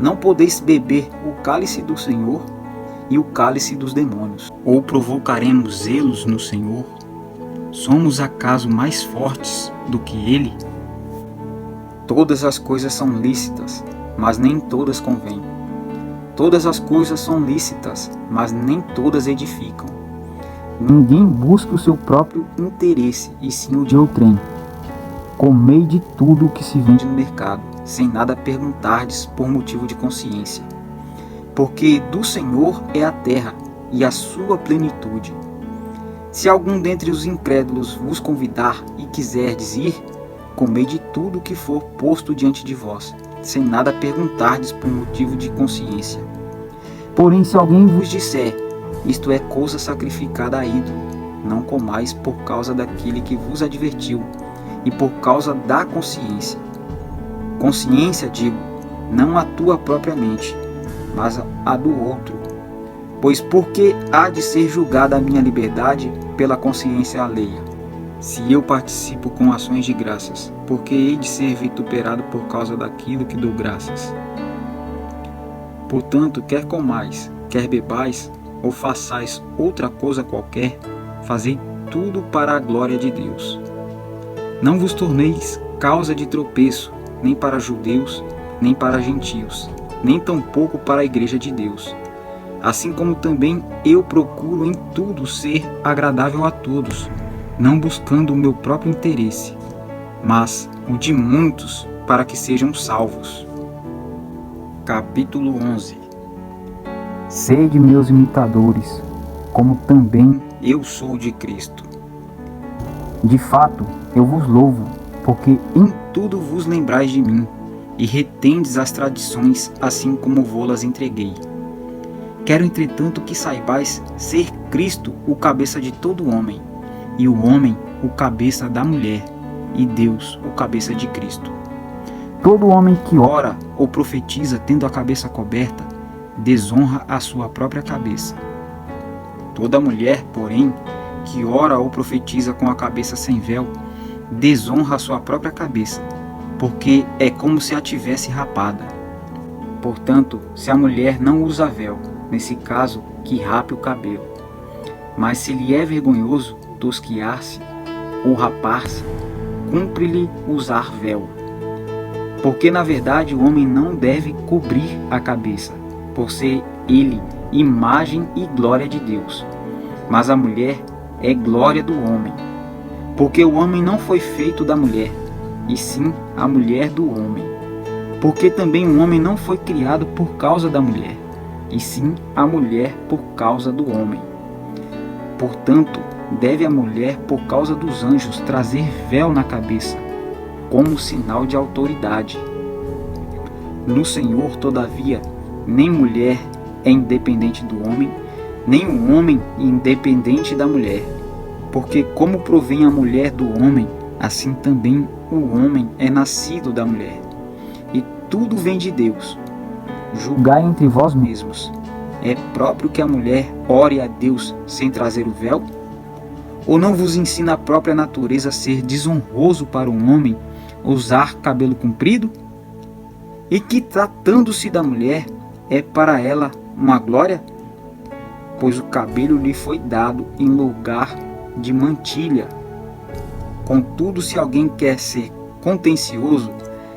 Não podeis beber o cálice do Senhor e o cálice dos demônios. Ou provocaremos zelos no Senhor? Somos acaso mais fortes do que Ele? Todas as coisas são lícitas, mas nem todas convêm. Todas as coisas são lícitas, mas nem todas edificam. Ninguém busca o seu próprio interesse, e sim o de outrem. Comei de tudo o que se vende no mercado, sem nada perguntardes por motivo de consciência. Porque do Senhor é a terra e a sua plenitude. Se algum dentre os incrédulos vos convidar e quiserdes ir, comei de tudo o que for posto diante de vós, sem nada perguntardes por motivo de consciência. Porém, se alguém vos disser: isto é coisa sacrificada a ídolo, não comais por causa daquele que vos advertiu, e por causa da consciência. Consciência, digo, não a tua propriamente, mas a do outro. Pois por que há de ser julgada a minha liberdade pela consciência alheia? Se eu participo com ações de graças, por que hei de ser vituperado por causa daquilo que dou graças? Portanto, quer comais, quer bebais, ou façais outra coisa qualquer, fazei tudo para a glória de Deus. Não vos torneis causa de tropeço, nem para judeus, nem para gentios, nem tampouco para a igreja de Deus. Assim como também eu procuro em tudo ser agradável a todos, não buscando o meu próprio interesse, mas o de muitos, para que sejam salvos. Capítulo 11. Sede meus imitadores, como também eu sou de Cristo. De fato, eu vos louvo, porque em tudo vos lembrais de mim, e retendes as tradições, assim como vô-las entreguei. Quero, entretanto, que saibais ser Cristo o cabeça de todo homem, e o homem o cabeça da mulher, e Deus o cabeça de Cristo. Todo homem que ora ou profetiza tendo a cabeça coberta, desonra a sua própria cabeça. Toda mulher, porém, que ora ou profetiza com a cabeça sem véu, desonra a sua própria cabeça, porque é como se a tivesse rapada. Portanto, se a mulher não usa véu, nesse caso, que rape o cabelo. Mas se lhe é vergonhoso tosquiar-se ou rapar-se, cumpre-lhe usar véu. Porque na verdade o homem não deve cobrir a cabeça, por ser ele imagem e glória de Deus. Mas a mulher é glória do homem. Porque o homem não foi feito da mulher, e sim a mulher do homem. Porque também o homem não foi criado por causa da mulher, e sim a mulher por causa do homem. Portanto, deve a mulher, por causa dos anjos, trazer véu na cabeça, como sinal de autoridade. No Senhor, todavia, nem mulher é independente do homem, nem o homem independente da mulher. Porque como provém a mulher do homem, assim também o homem é nascido da mulher. E tudo vem de Deus. Julgai entre vós mesmos. É próprio que a mulher ore a Deus sem trazer o véu? Ou não vos ensina a própria natureza a ser desonroso para um homem usar cabelo comprido? E que, tratando-se da mulher, é para ela uma glória? Pois o cabelo lhe foi dado em lugar de mantilha. Contudo, se alguém quer ser contencioso,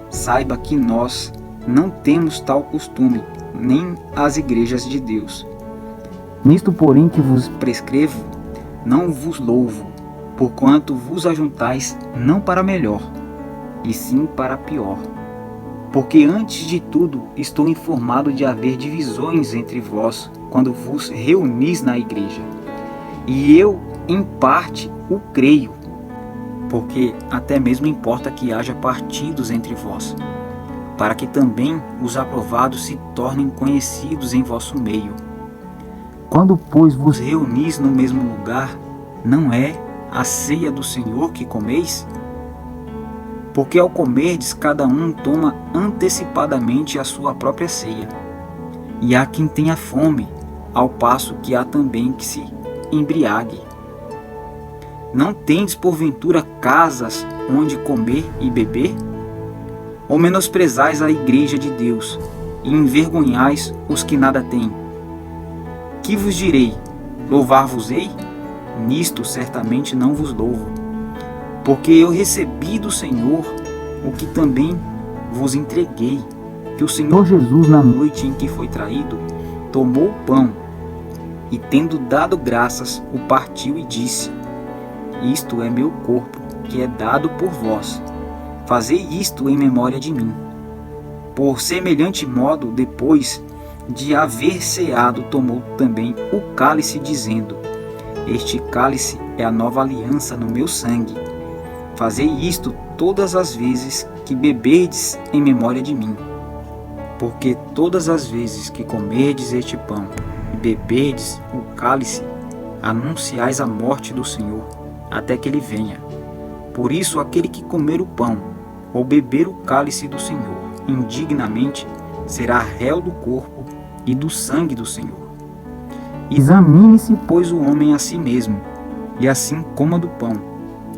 saiba que nós não temos tal costume, nem as igrejas de Deus. Nisto, porém, que vos prescrevo, não vos louvo, porquanto vos ajuntais não para melhor, e sim para pior. Porque antes de tudo estou informado de haver divisões entre vós quando vos reunis na igreja. E eu, em parte, o creio, porque até mesmo importa que haja partidos entre vós, para que também os aprovados se tornem conhecidos em vosso meio. Quando, pois, vos reunis no mesmo lugar, não é a ceia do Senhor que comeis? Porque ao comerdes, cada um toma antecipadamente a sua própria ceia. E há quem tenha fome, ao passo que há também que se embriague. Não tendes porventura casas onde comer e beber? Ou menosprezais a igreja de Deus, e envergonhais os que nada têm? Que vos direi? Louvar-vos-ei? Nisto certamente não vos louvo. Porque eu recebi do Senhor o que também vos entreguei, que o Senhor Jesus, na noite em que foi traído, tomou o pão, e tendo dado graças, o partiu e disse: Isto é meu corpo, que é dado por vós. Fazei isto em memória de mim. Por semelhante modo, depois de haver ceado, tomou também o cálice, dizendo: Este cálice é a nova aliança no meu sangue. Fazei isto todas as vezes que beberdes em memória de mim. Porque todas as vezes que comerdes este pão e beberdes o cálice, anunciais a morte do Senhor, até que ele venha. Por isso, aquele que comer o pão ou beber o cálice do Senhor indignamente será réu do corpo e do sangue do Senhor. Examine-se, pois, o homem a si mesmo, e assim coma do pão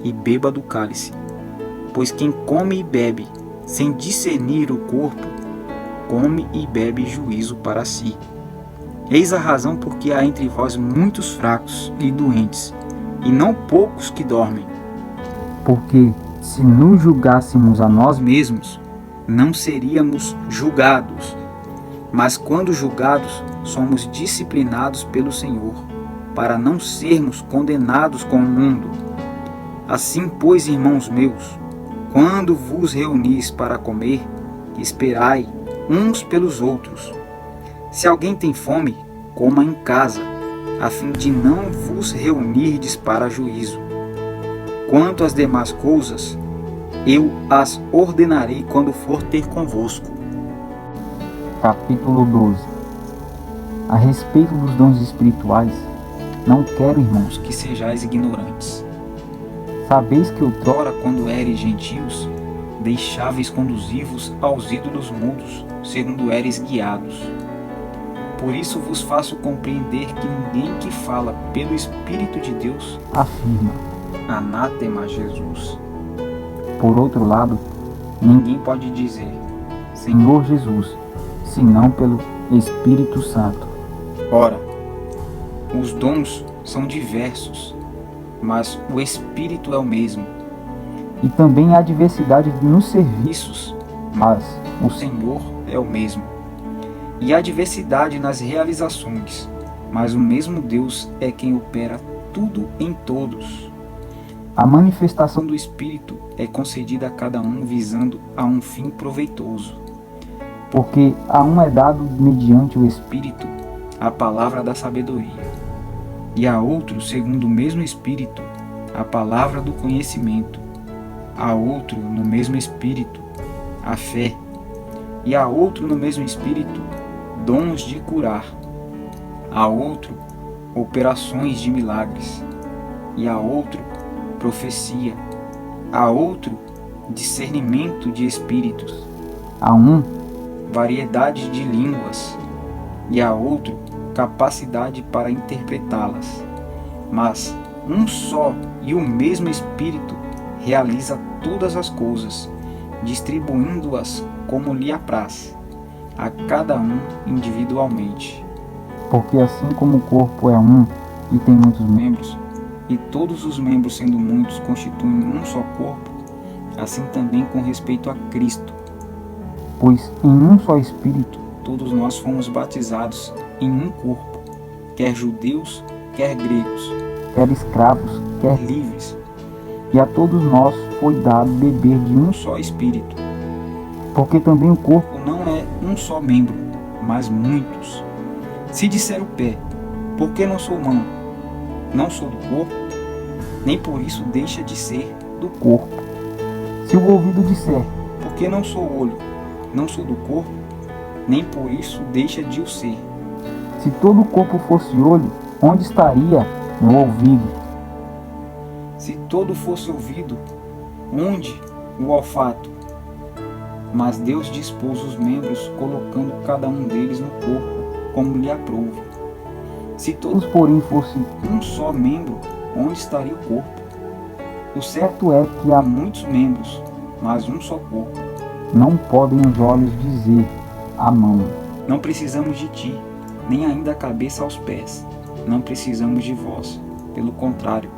e beba do cálice. Pois quem come e bebe sem discernir o corpo, come e bebe juízo para si. Eis a razão porque há entre vós muitos fracos e doentes, e não poucos que dormem. Porque se nos julgássemos a nós mesmos, não seríamos julgados. Mas quando julgados, somos disciplinados pelo Senhor, para não sermos condenados com o mundo. Assim, pois, irmãos meus, quando vos reunis para comer, esperai uns pelos outros. Se alguém tem fome, coma em casa, a fim de não vos reunirdes para juízo. Quanto às demais coisas, eu as ordenarei quando for ter convosco. Capítulo 12. A respeito dos dons espirituais, não quero, irmãos, Que sejais ignorantes. sabeis que outrora, Ora, quando éreis gentios, deixáveis conduzir-vos aos ídolos mudos, segundo éreis guiados. Por isso vos faço compreender que ninguém que fala pelo Espírito de Deus, afirma. anátema Jesus. Por outro lado, Ninguém pode dizer, Senhor Jesus, senão pelo Espírito Santo. Ora, os dons são diversos, mas o Espírito é o mesmo. E também há diversidade nos serviços, Isso, mas o Senhor é o mesmo. E há diversidade nas realizações, mas o mesmo Deus é quem opera tudo em todos. a A manifestação ação do Espírito é concedida a cada um visando a um fim proveitoso. porque a um é dado mediante o Espírito Espírito, a palavra da sabedoria, e a outro, segundo o mesmo Espírito, a palavra do conhecimento, a outro, no mesmo Espírito, a fé, e a outro, no mesmo Espírito, dons de curar, a outro, operações de milagres, e a outro, profecia, a outro, discernimento de espíritos, a um variedade de línguas, e a outro, capacidade para interpretá-las. Mas um só e o mesmo Espírito realiza todas as coisas, distribuindo-as como lhe apraz, a cada um individualmente. porque assim como o corpo é um e tem muitos membros, E todos os membros, sendo muitos, constituem um só corpo, assim também com respeito a Cristo. pois em um só Espírito Todos nós fomos batizados em um corpo, quer judeus, quer gregos, quer escravos, quer quer livres, e a todos nós foi dado beber de um um só Espírito. porque também o corpo Não é um só membro, mas muitos. Se disser o pé, por que não sou mão? Não sou do corpo? Nem por isso deixa de ser do corpo. se o ouvido disser, Por que não sou olho? Não sou do corpo? Nem por isso deixa de o ser. se todo o corpo fosse olho, onde estaria o ouvido? Se todo fosse ouvido, onde o olfato? Mas Deus dispôs os membros, colocando cada um deles no corpo, como lhe aprouve. Se todos Todos, porém, fossem um só membro, onde estaria o corpo? O certo certo é que há há muitos membros, mas um só corpo. não podem os olhos dizer a mão, Não precisamos de ti, nem ainda a cabeça aos pés. Não precisamos de vós. Pelo contrário,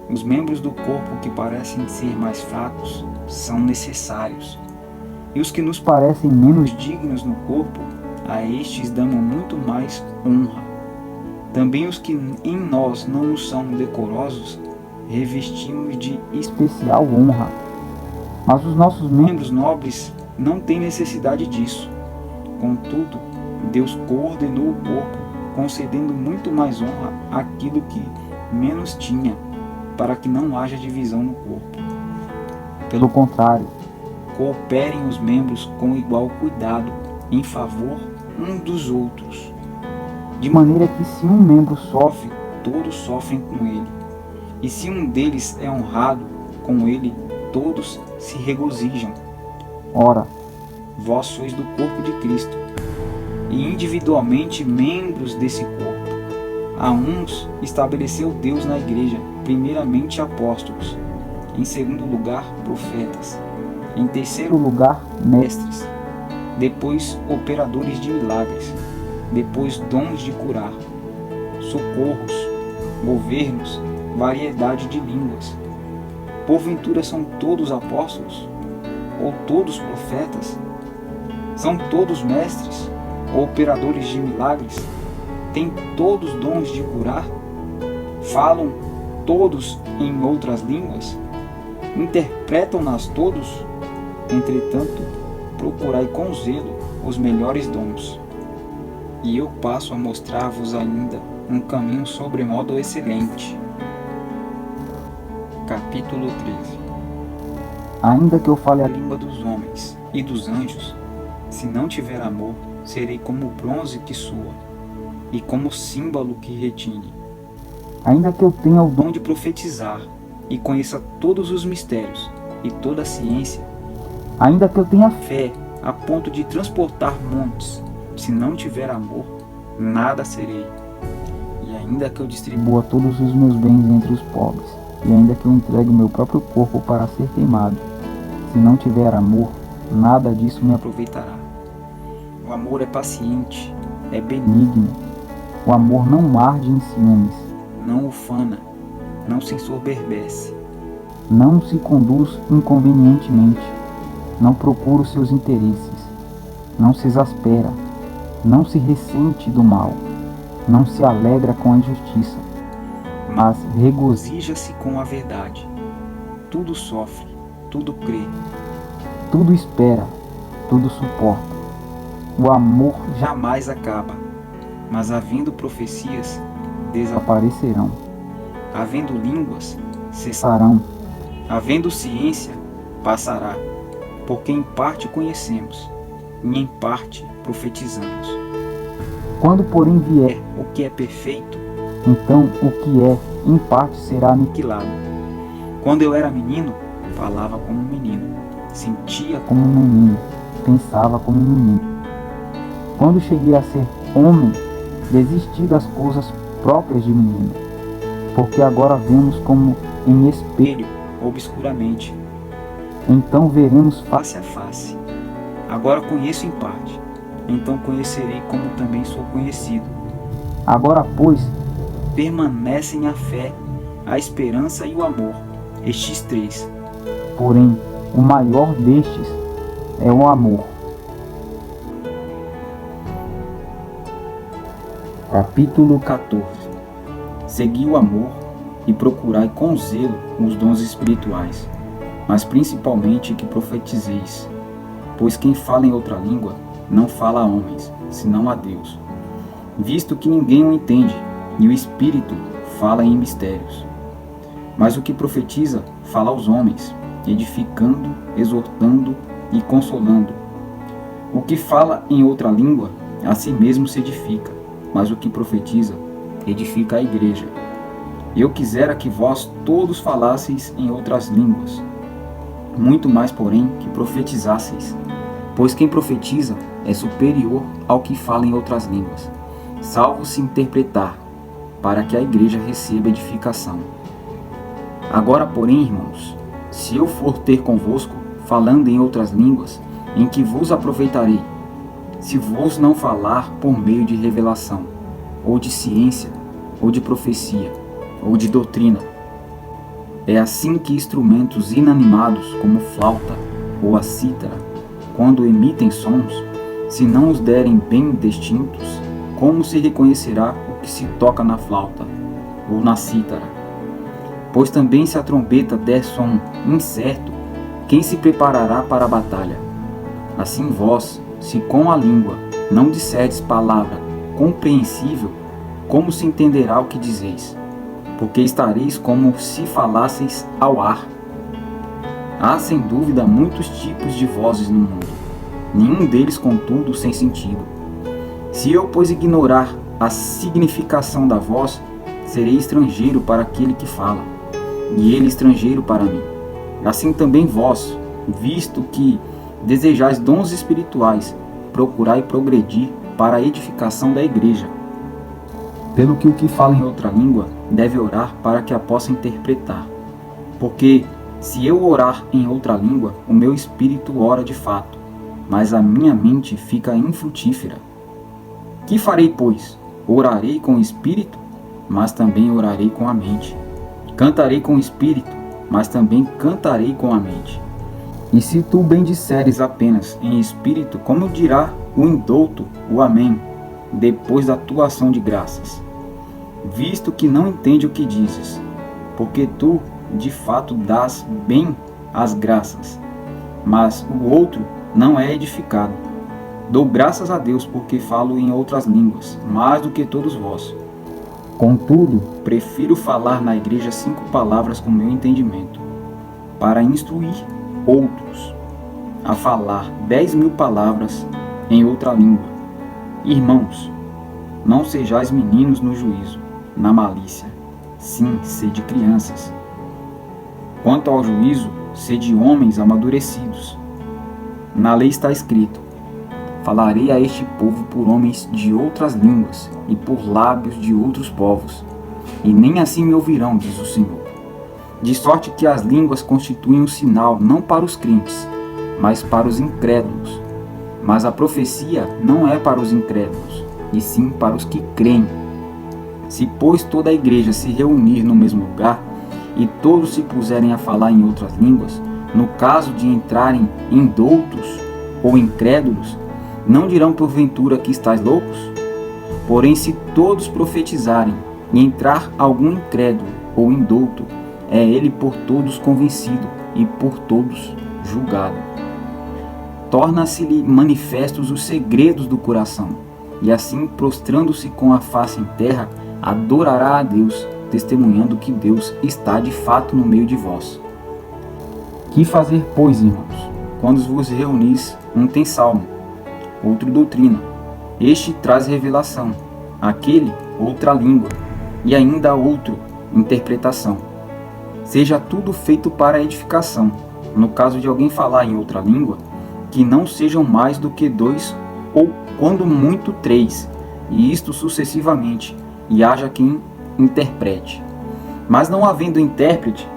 os membros do corpo que parecem ser mais fracos são necessários. E os que nos parecem menos os dignos no corpo, a estes damos muito mais honra. Também os que em nós não nos são decorosos, revestimos de especial honra. Mas os nossos membros membros nobres não têm necessidade disso. Contudo, Deus coordenou o corpo, concedendo muito mais honra àquilo que menos tinha, para que não haja divisão no corpo. pelo contrário, Cooperem os membros com igual cuidado, em favor um dos outros. de maneira que se um membro sofre, Sofre, todos sofrem com ele. E se um deles é honrado, com ele todos se regozijam. ora, Vós sois do corpo de Cristo, e individualmente membros desse corpo. A uns estabeleceu Deus na igreja, primeiramente apóstolos, em segundo lugar profetas, em terceiro no lugar mestre, mestres, depois operadores de milagres, depois dons de curar, socorros, governos, variedade de línguas. Porventura são todos apóstolos? Ou todos profetas? São todos mestres? Ou operadores de milagres? Têm todos dons de curar? Falam todos em outras línguas? Interpretam-nas todos? Entretanto, procurai com zelo os melhores dons. E eu passo a mostrar-vos ainda um caminho sobremodo excelente. Capítulo 13. Ainda que eu fale a língua Língua dos homens e dos anjos, se não tiver amor, serei como o bronze que soa, e como o símbolo que retine. ainda que eu tenha o dom Dom de profetizar, e conheça todos os mistérios, e toda a ciência, ainda que eu tenha fé a ponto de transportar montes, se não tiver amor, nada serei. E ainda que eu distribua boa todos os meus bens entre os pobres, e ainda que eu entregue o meu próprio corpo para ser queimado, se não tiver amor, nada disso me aproveitará. O amor é paciente, é benigno, benigno. O amor não arde em ciúmes, não ufana, não se ensoberbece, não se conduz inconvenientemente, não procura os seus interesses, não se exaspera, não se ressente do mal, não se alegra com a injustiça, mas regozija, regozija-se com a verdade. Tudo sofre, tudo crê, tudo espera, tudo suporta. O amor jamais acaba. Mas havendo profecias, aparecerão, havendo línguas, cessará. cessarão, Havendo ciência, passará. Porque em parte conhecemos, e em parte profetizamos. quando porém vier, O que é perfeito, então o que é, em parte será aniquilado, aniquilado. Quando eu era menino, falava como um menino, sentia como um menino, pensava como um menino. Quando cheguei a ser homem, desisti das coisas próprias de menino, porque agora vemos como em espelho, espelho, obscuramente, então veremos face face a face. Agora conheço em parte, então conhecerei como também sou conhecido. Agora, pois, Permanecem a fé, a esperança e o amor, estes três. porém, o maior destes é o amor. Capítulo 14. Segui o amor e procurai com zelo os dons espirituais, mas principalmente que profetizeis. Pois quem fala em outra língua não fala a homens, senão a Deus, visto que ninguém o entende, e o Espírito fala em mistérios. Mas o que profetiza fala aos homens, edificando, exortando e consolando. O que fala em outra língua, a si mesmo se edifica, mas o que profetiza, edifica a igreja. Eu quisera que vós todos falasseis em outras línguas, muito mais, porém, que profetizasseis. Pois quem profetiza é superior ao que fala em outras línguas, salvo se interpretar, para que a igreja receba edificação. Agora, porém, irmãos, se eu for ter convosco, falando em outras línguas, em que vos aproveitarei, se vos não falar por meio de revelação, ou de ciência, ou de profecia, ou de doutrina? É assim que instrumentos inanimados, como flauta ou a cítara, quando emitem sons, se não os derem bem distintos, como se reconhecerá o que se toca na flauta ou na cítara? Pois também se a trombeta der som incerto, quem se preparará para a batalha? Assim vós, se com a língua não disserdes palavra compreensível, como se entenderá o que dizeis? Porque estareis como se falasseis ao ar. Há sem dúvida muitos tipos de vozes no mundo, nenhum deles contudo sem sentido. Se eu, pois, ignorar a significação da voz, serei estrangeiro para aquele que fala, e ele estrangeiro para mim. Assim também vós, visto que desejais dons espirituais, procurai progredir para a edificação da igreja. Pelo que o que fala em outra língua deve orar para que a possa interpretar. Porque se eu orar em outra língua, o meu espírito ora de fato, mas a minha mente fica infrutífera. Que farei, pois? Orarei com o espírito, mas também orarei com a mente. Cantarei com o espírito, mas também cantarei com a mente. E se tu bem disseres apenas em espírito, como dirá o indouto o amém, depois da tua ação de graças? Visto que não entende o que dizes, porque tu, de fato, dás bem as graças, mas o outro não é edificado. Dou graças a Deus porque falo em outras línguas, mais do que todos vós. Contudo, prefiro falar na igreja 5 palavras com meu entendimento, para instruir outros a falar 10.000 palavras em outra língua. Irmãos, não sejais meninos no juízo, na malícia, sim, sede crianças. Quanto ao juízo, sede homens amadurecidos. Na lei está escrito: falarei a este povo por homens de outras línguas e por lábios de outros povos, e nem assim me ouvirão, diz o Senhor. De sorte que as línguas constituem um sinal não para os crentes, mas para os incrédulos. Mas a profecia não é para os incrédulos, e sim para os que creem. Se, pois, toda a igreja se reunir no mesmo lugar, e todos se puserem a falar em outras línguas, no caso de entrarem indoutos ou incrédulos, não dirão porventura que estáis loucos? Porém, se todos profetizarem e entrar algum incrédulo ou indouto, é ele por todos convencido e por todos julgado. Torna-se-lhe manifestos os segredos do coração, e assim, prostrando-se com a face em terra, adorará a Deus, testemunhando que Deus está de fato no meio de vós. Que fazer, pois, irmãos, quando vos reunis? Um tem salmo, outro doutrina, este traz revelação, aquele outra língua, e ainda outro interpretação. Seja tudo feito para a edificação. No caso de alguém falar em outra língua, que não sejam mais do que 2, ou quando muito 3, e isto sucessivamente, e haja quem interprete. Mas não havendo intérprete,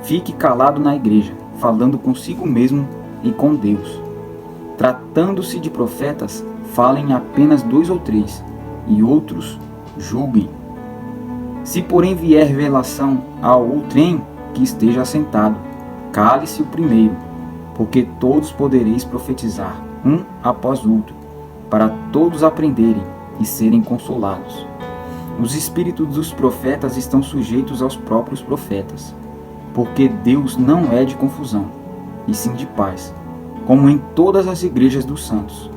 fique calado na igreja, falando consigo mesmo e com Deus. Tratando-se de profetas, falem apenas 2 ou 3, e outros julguem. Se porém vier revelação a outrem que esteja assentado, cale-se o primeiro, porque todos podereis profetizar, um após outro, para todos aprenderem e serem consolados. Os espíritos dos profetas estão sujeitos aos próprios profetas, porque Deus não é de confusão, e sim de paz, como em todas as igrejas dos santos.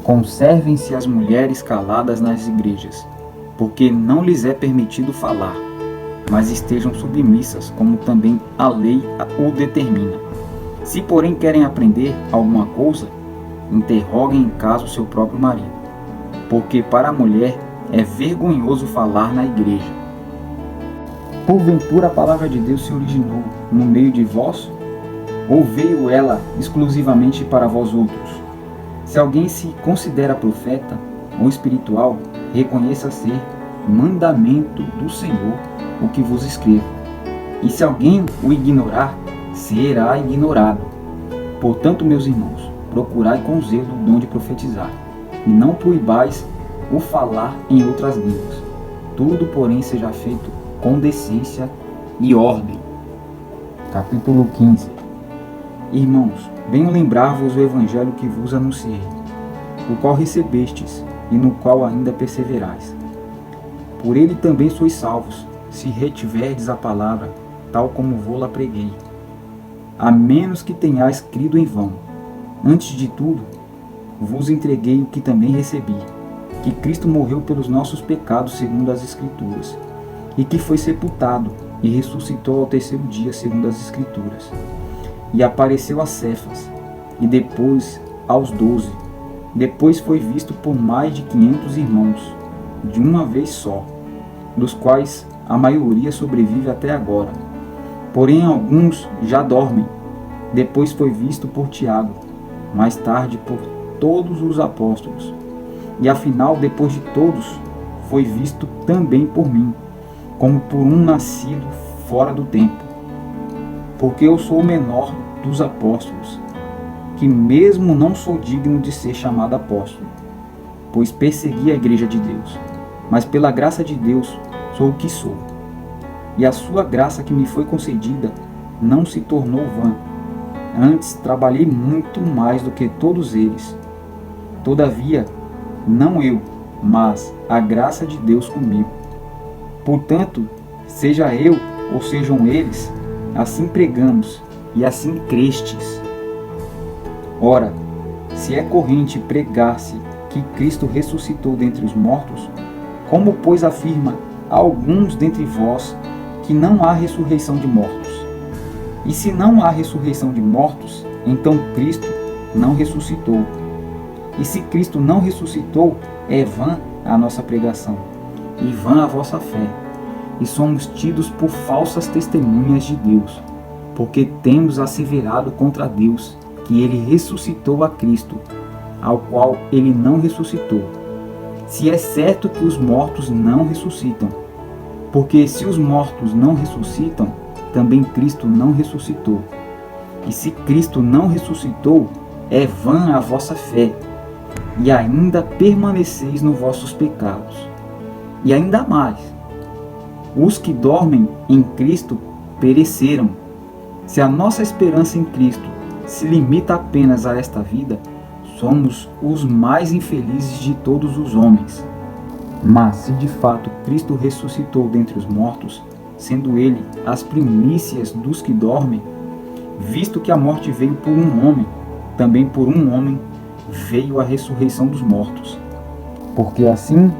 Conservem-se as mulheres caladas nas igrejas, porque não lhes é permitido falar, mas estejam submissas, como também a lei o determina. Se, porém, querem aprender alguma coisa, interroguem em casa o seu próprio marido, porque para a mulher é vergonhoso falar na igreja. Porventura a palavra de Deus se originou no meio de vós? Ou veio ela exclusivamente para vós outros? Se alguém se considera profeta ou espiritual, reconheça ser mandamento do Senhor o que vos escrevo. E se alguém o ignorar, será ignorado. Portanto, meus irmãos, procurai com zelo o dom de profetizar, e não proibais o falar em outras línguas. Tudo, porém, seja feito com decência e ordem. Capítulo 15. Irmãos, venho lembrar-vos o evangelho que vos anunciei, o qual recebestes e no qual ainda perseverais. Por ele também sois salvos, se retiverdes a palavra, tal como vô-la preguei, a menos que tenhais crido em vão. Antes de tudo, vos entreguei o que também recebi, que Cristo morreu pelos nossos pecados segundo as Escrituras, e que foi sepultado e ressuscitou ao 3º dia segundo as Escrituras, e apareceu a Cefas, e depois aos 12. Depois foi visto por mais de 500 irmãos, de uma vez só, dos quais a maioria sobrevive até agora. Porém alguns já dormem. Depois foi visto por Tiago, mais tarde por todos os apóstolos. E afinal, depois de todos, foi visto também por mim, como por um nascido fora do tempo. Porque eu sou o menor dos apóstolos, que mesmo não sou digno de ser chamado apóstolo, pois persegui a igreja de Deus. Mas pela graça de Deus sou o que sou. E a sua graça que me foi concedida não se tornou vã. Antes trabalhei muito mais do que todos eles. Todavia, não eu, mas a graça de Deus comigo. Portanto, seja eu ou sejam eles, assim pregamos e assim crestes. Ora, se é corrente pregar-se que Cristo ressuscitou dentre os mortos, como, pois, afirma a alguns dentre vós que não há ressurreição de mortos. E se não há ressurreição de mortos, então Cristo não ressuscitou. E se Cristo não ressuscitou, é vã a nossa pregação, e vã a vossa fé. E somos tidos por falsas testemunhas de Deus, porque temos asseverado contra Deus que ele ressuscitou a Cristo, ao qual ele não ressuscitou. Se é certo que os mortos não ressuscitam, porque se os mortos não ressuscitam, também Cristo não ressuscitou. E se Cristo não ressuscitou, é vã a vossa fé, e ainda permaneceis nos vossos pecados. E ainda mais, os que dormem em Cristo pereceram. Se a nossa esperança em Cristo se limita apenas a esta vida, somos os mais infelizes de todos os homens. Mas se de fato Cristo ressuscitou dentre os mortos, sendo ele as primícias dos que dormem, visto que a morte veio por um homem, também por um homem veio a ressurreição dos mortos. Porque assim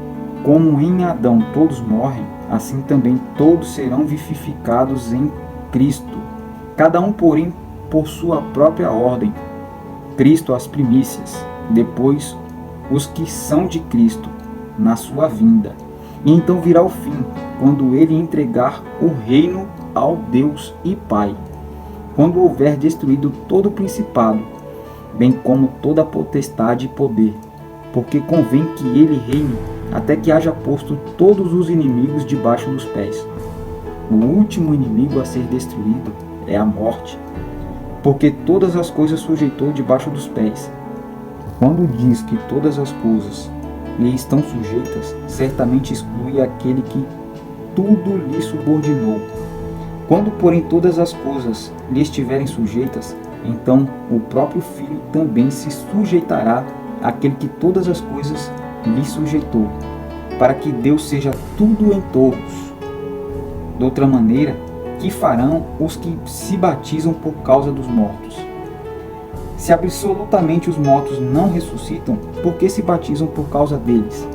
como em Adão todos morrem, assim também todos serão vivificados em Cristo. Cada um, porém, por sua própria ordem. Cristo as primícias, depois os que são de Cristo, na sua vinda. E então virá o fim, quando ele entregar o reino ao Deus e Pai, quando houver destruído todo o principado, bem como toda potestade e poder, porque convém que ele reine até que haja posto todos os inimigos debaixo dos pés. O último inimigo a ser destruído é a morte, porque todas as coisas sujeitou debaixo dos pés. Quando diz que todas as coisas lhe estão sujeitas, certamente exclui aquele que tudo lhe subordinou. Quando, porém, todas as coisas lhe estiverem sujeitas, então o próprio Filho também se sujeitará àquele que todas as coisas lhe sujeitou, para que Deus seja tudo em todos. De outra maneira, que farão os que se batizam por causa dos mortos? Se absolutamente os mortos não ressuscitam, por que se batizam por causa deles?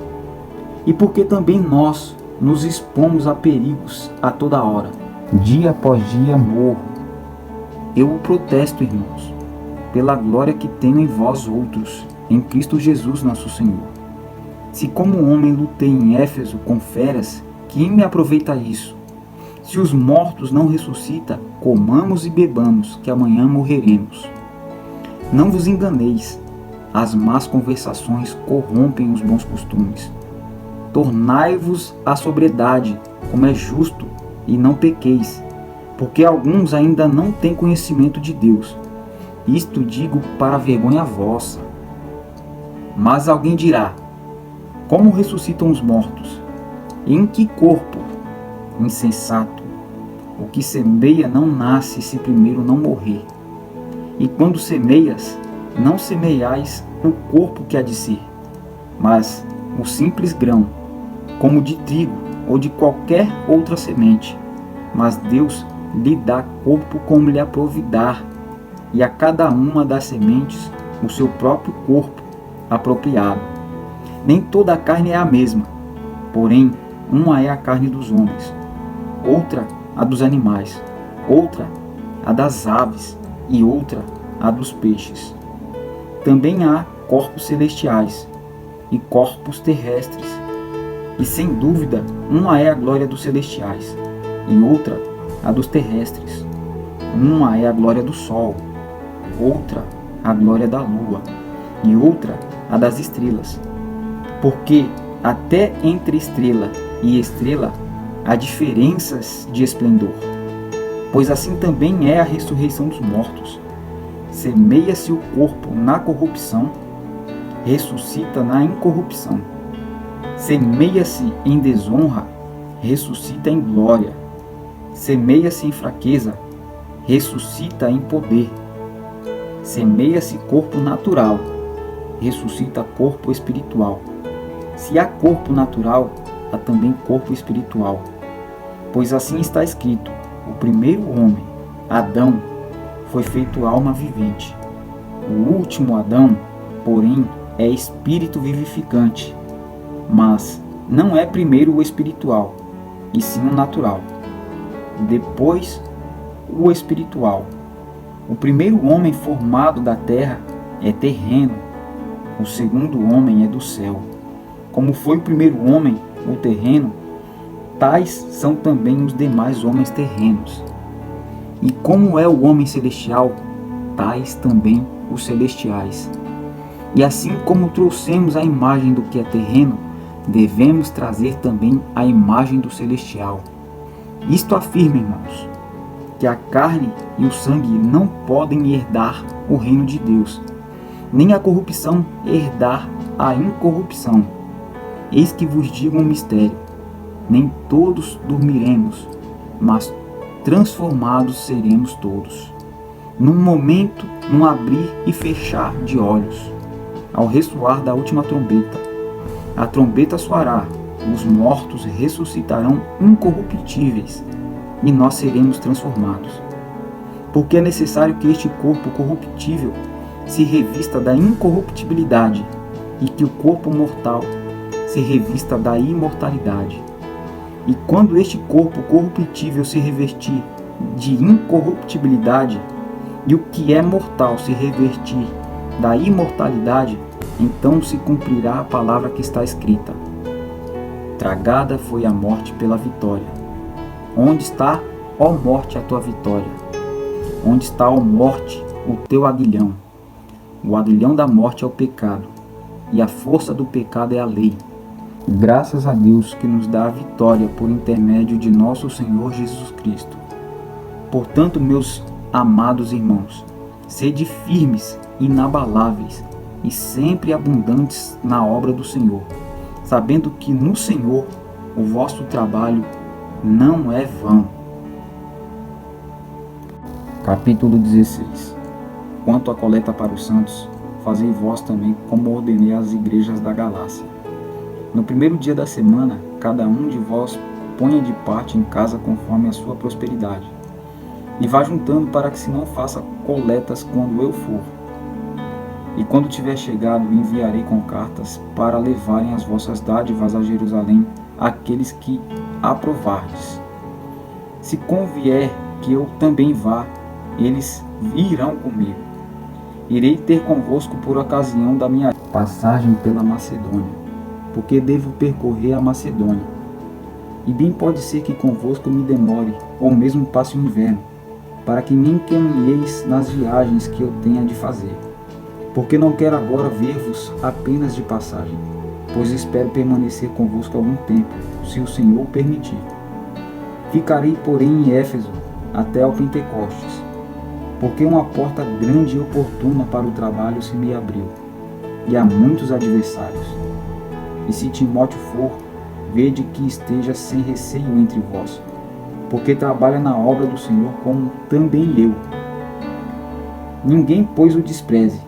E porque também nós nos expomos a perigos a toda hora. Dia após dia morro. Eu o protesto, irmãos, pela glória que tenho em vós outros, em Cristo Jesus nosso Senhor. Se como homem lutei em Éfeso com feras, que me aproveita isso? Se os mortos não ressuscitam, comamos e bebamos, que amanhã morreremos. Não vos enganeis, as más conversações corrompem os bons costumes. Tornai-vos à sobriedade, como é justo, e não pequeis, porque alguns ainda não têm conhecimento de Deus. Isto digo para vergonha vossa. Mas alguém dirá: como ressuscitam os mortos? Em que corpo? Insensato! O que semeia não nasce se primeiro não morrer. E quando semeias, não semeiais o corpo que há de ser, mas o simples grão, como de trigo ou de qualquer outra semente. Mas Deus lhe dá corpo como lhe aprovidar, e a cada uma das sementes o seu próprio corpo apropriado. Nem toda a carne é a mesma, porém uma é a carne dos homens, outra a dos animais, outra a das aves, e outra a dos peixes. Também há corpos celestiais e corpos terrestres, e sem dúvida uma é a glória dos celestiais, e outra a dos terrestres. Uma é a glória do sol, outra a glória da lua, e outra a das estrelas. Porque até entre estrela e estrela há diferenças de esplendor. Pois assim também é a ressurreição dos mortos. Semeia-se o corpo na corrupção, ressuscita na incorrupção. Semeia-se em desonra, ressuscita em glória. Semeia-se em fraqueza, ressuscita em poder. Semeia-se corpo natural, ressuscita corpo espiritual. Se há corpo natural, há também corpo espiritual. Pois assim está escrito: o primeiro homem, Adão, foi feito alma vivente. O último Adão, porém, é espírito vivificante. Mas não é primeiro o espiritual, e sim o natural. Depois, o espiritual. O primeiro homem formado da terra é terreno, o segundo homem é do céu. Como foi o primeiro homem, o terreno, tais são também os demais homens terrenos. E como é o homem celestial, tais também os celestiais. E assim como trouxemos a imagem do que é terreno, devemos trazer também a imagem do celestial. Isto afirma, irmãos, que a carne e o sangue não podem herdar o reino de Deus, nem a corrupção herdar a incorrupção. Eis que vos digo um mistério: nem todos dormiremos, mas transformados seremos todos, num momento, num abrir e fechar de olhos, ao ressoar da última trombeta. A trombeta soará, os mortos ressuscitarão incorruptíveis, e nós seremos transformados. Porque é necessário que este corpo corruptível se revista da incorruptibilidade, e que o corpo mortal se revista da imortalidade. E quando este corpo corruptível se revestir de incorruptibilidade, e o que é mortal se revestir da imortalidade, então se cumprirá a palavra que está escrita: tragada foi a morte pela vitória. Onde está, ó morte, a tua vitória? Onde está, ó morte, o teu aguilhão? O aguilhão da morte é o pecado, e a força do pecado é a lei. Graças a Deus que nos dá a vitória por intermédio de nosso Senhor Jesus Cristo. Portanto, meus amados irmãos, sede firmes, inabaláveis e sempre abundantes na obra do Senhor, sabendo que no Senhor o vosso trabalho não é vão. Capítulo 16. Quanto à coleta para os santos, fazei vós também como ordenei às igrejas da Galácia. No primeiro dia da semana, cada um de vós ponha de parte em casa conforme a sua prosperidade, e vá juntando para que se não faça coletas quando eu for. E quando tiver chegado, enviarei com cartas para levarem as vossas dádivas a Jerusalém aqueles que aprovardes. Se convier que eu também vá, eles irão comigo. Irei ter convosco por ocasião da minha passagem pela Macedônia, porque devo percorrer a Macedônia. E bem pode ser que convosco me demore, ou mesmo passe o inverno, para que me encaminheis nas viagens que eu tenha de fazer. Porque não quero agora ver-vos apenas de passagem, pois espero permanecer convosco algum tempo, se o Senhor permitir. Ficarei, porém, em Éfeso até ao Pentecostes, porque uma porta grande e oportuna para o trabalho se me abriu, e há muitos adversários. E se Timóteo for, vede que esteja sem receio entre vós, porque trabalha na obra do Senhor como também eu. Ninguém, pois, o despreze,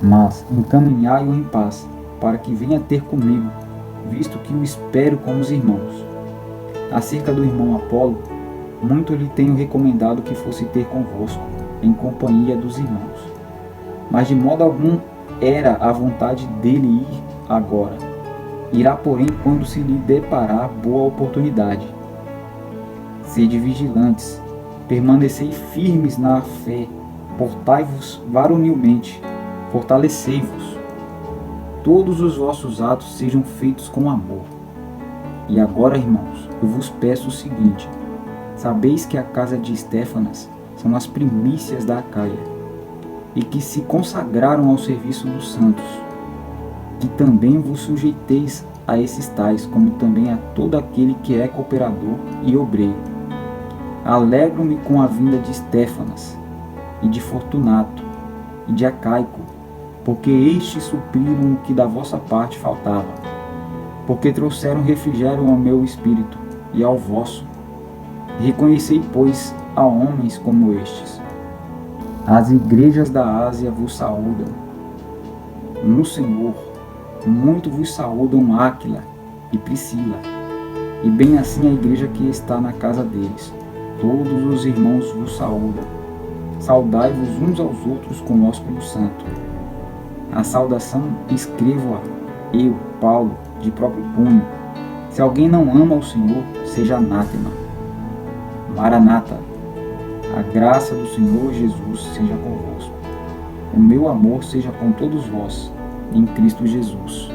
mas encaminhai-o em paz, para que venha ter comigo, visto que o espero com os irmãos. Acerca do irmão Apolo, muito lhe tenho recomendado que fosse ter convosco, em companhia dos irmãos. Mas de modo algum era a vontade dele ir agora. Irá, porém, quando se lhe deparar boa oportunidade. Sede vigilantes, permanecei firmes na fé, portai-vos varonilmente, fortalecei-vos. Todos os vossos atos sejam feitos com amor. E agora, irmãos, eu vos peço o seguinte: sabeis que a casa de Estéfanas são as primícias da Acaia, e que se consagraram ao serviço dos santos, que também vos sujeiteis a esses tais, como também a todo aquele que é cooperador e obreiro. Alegro-me com a vinda de Estéfanas, e de Fortunato, e de Acaico, porque estes supriram o que da vossa parte faltava, porque trouxeram refrigério ao meu espírito e ao vosso. Reconhecei, pois, a homens como estes. As igrejas da Ásia vos saúdam. No Senhor, muito vos saúdam Áquila e Priscila, e bem assim a igreja que está na casa deles. Todos os irmãos vos saúdam. Saudai-vos uns aos outros com ósculo santo. A saudação escrevo-a eu, Paulo, de próprio punho. Se alguém não ama o Senhor, seja anátema. Maranata, a graça do Senhor Jesus seja convosco. O meu amor seja com todos vós, em Cristo Jesus.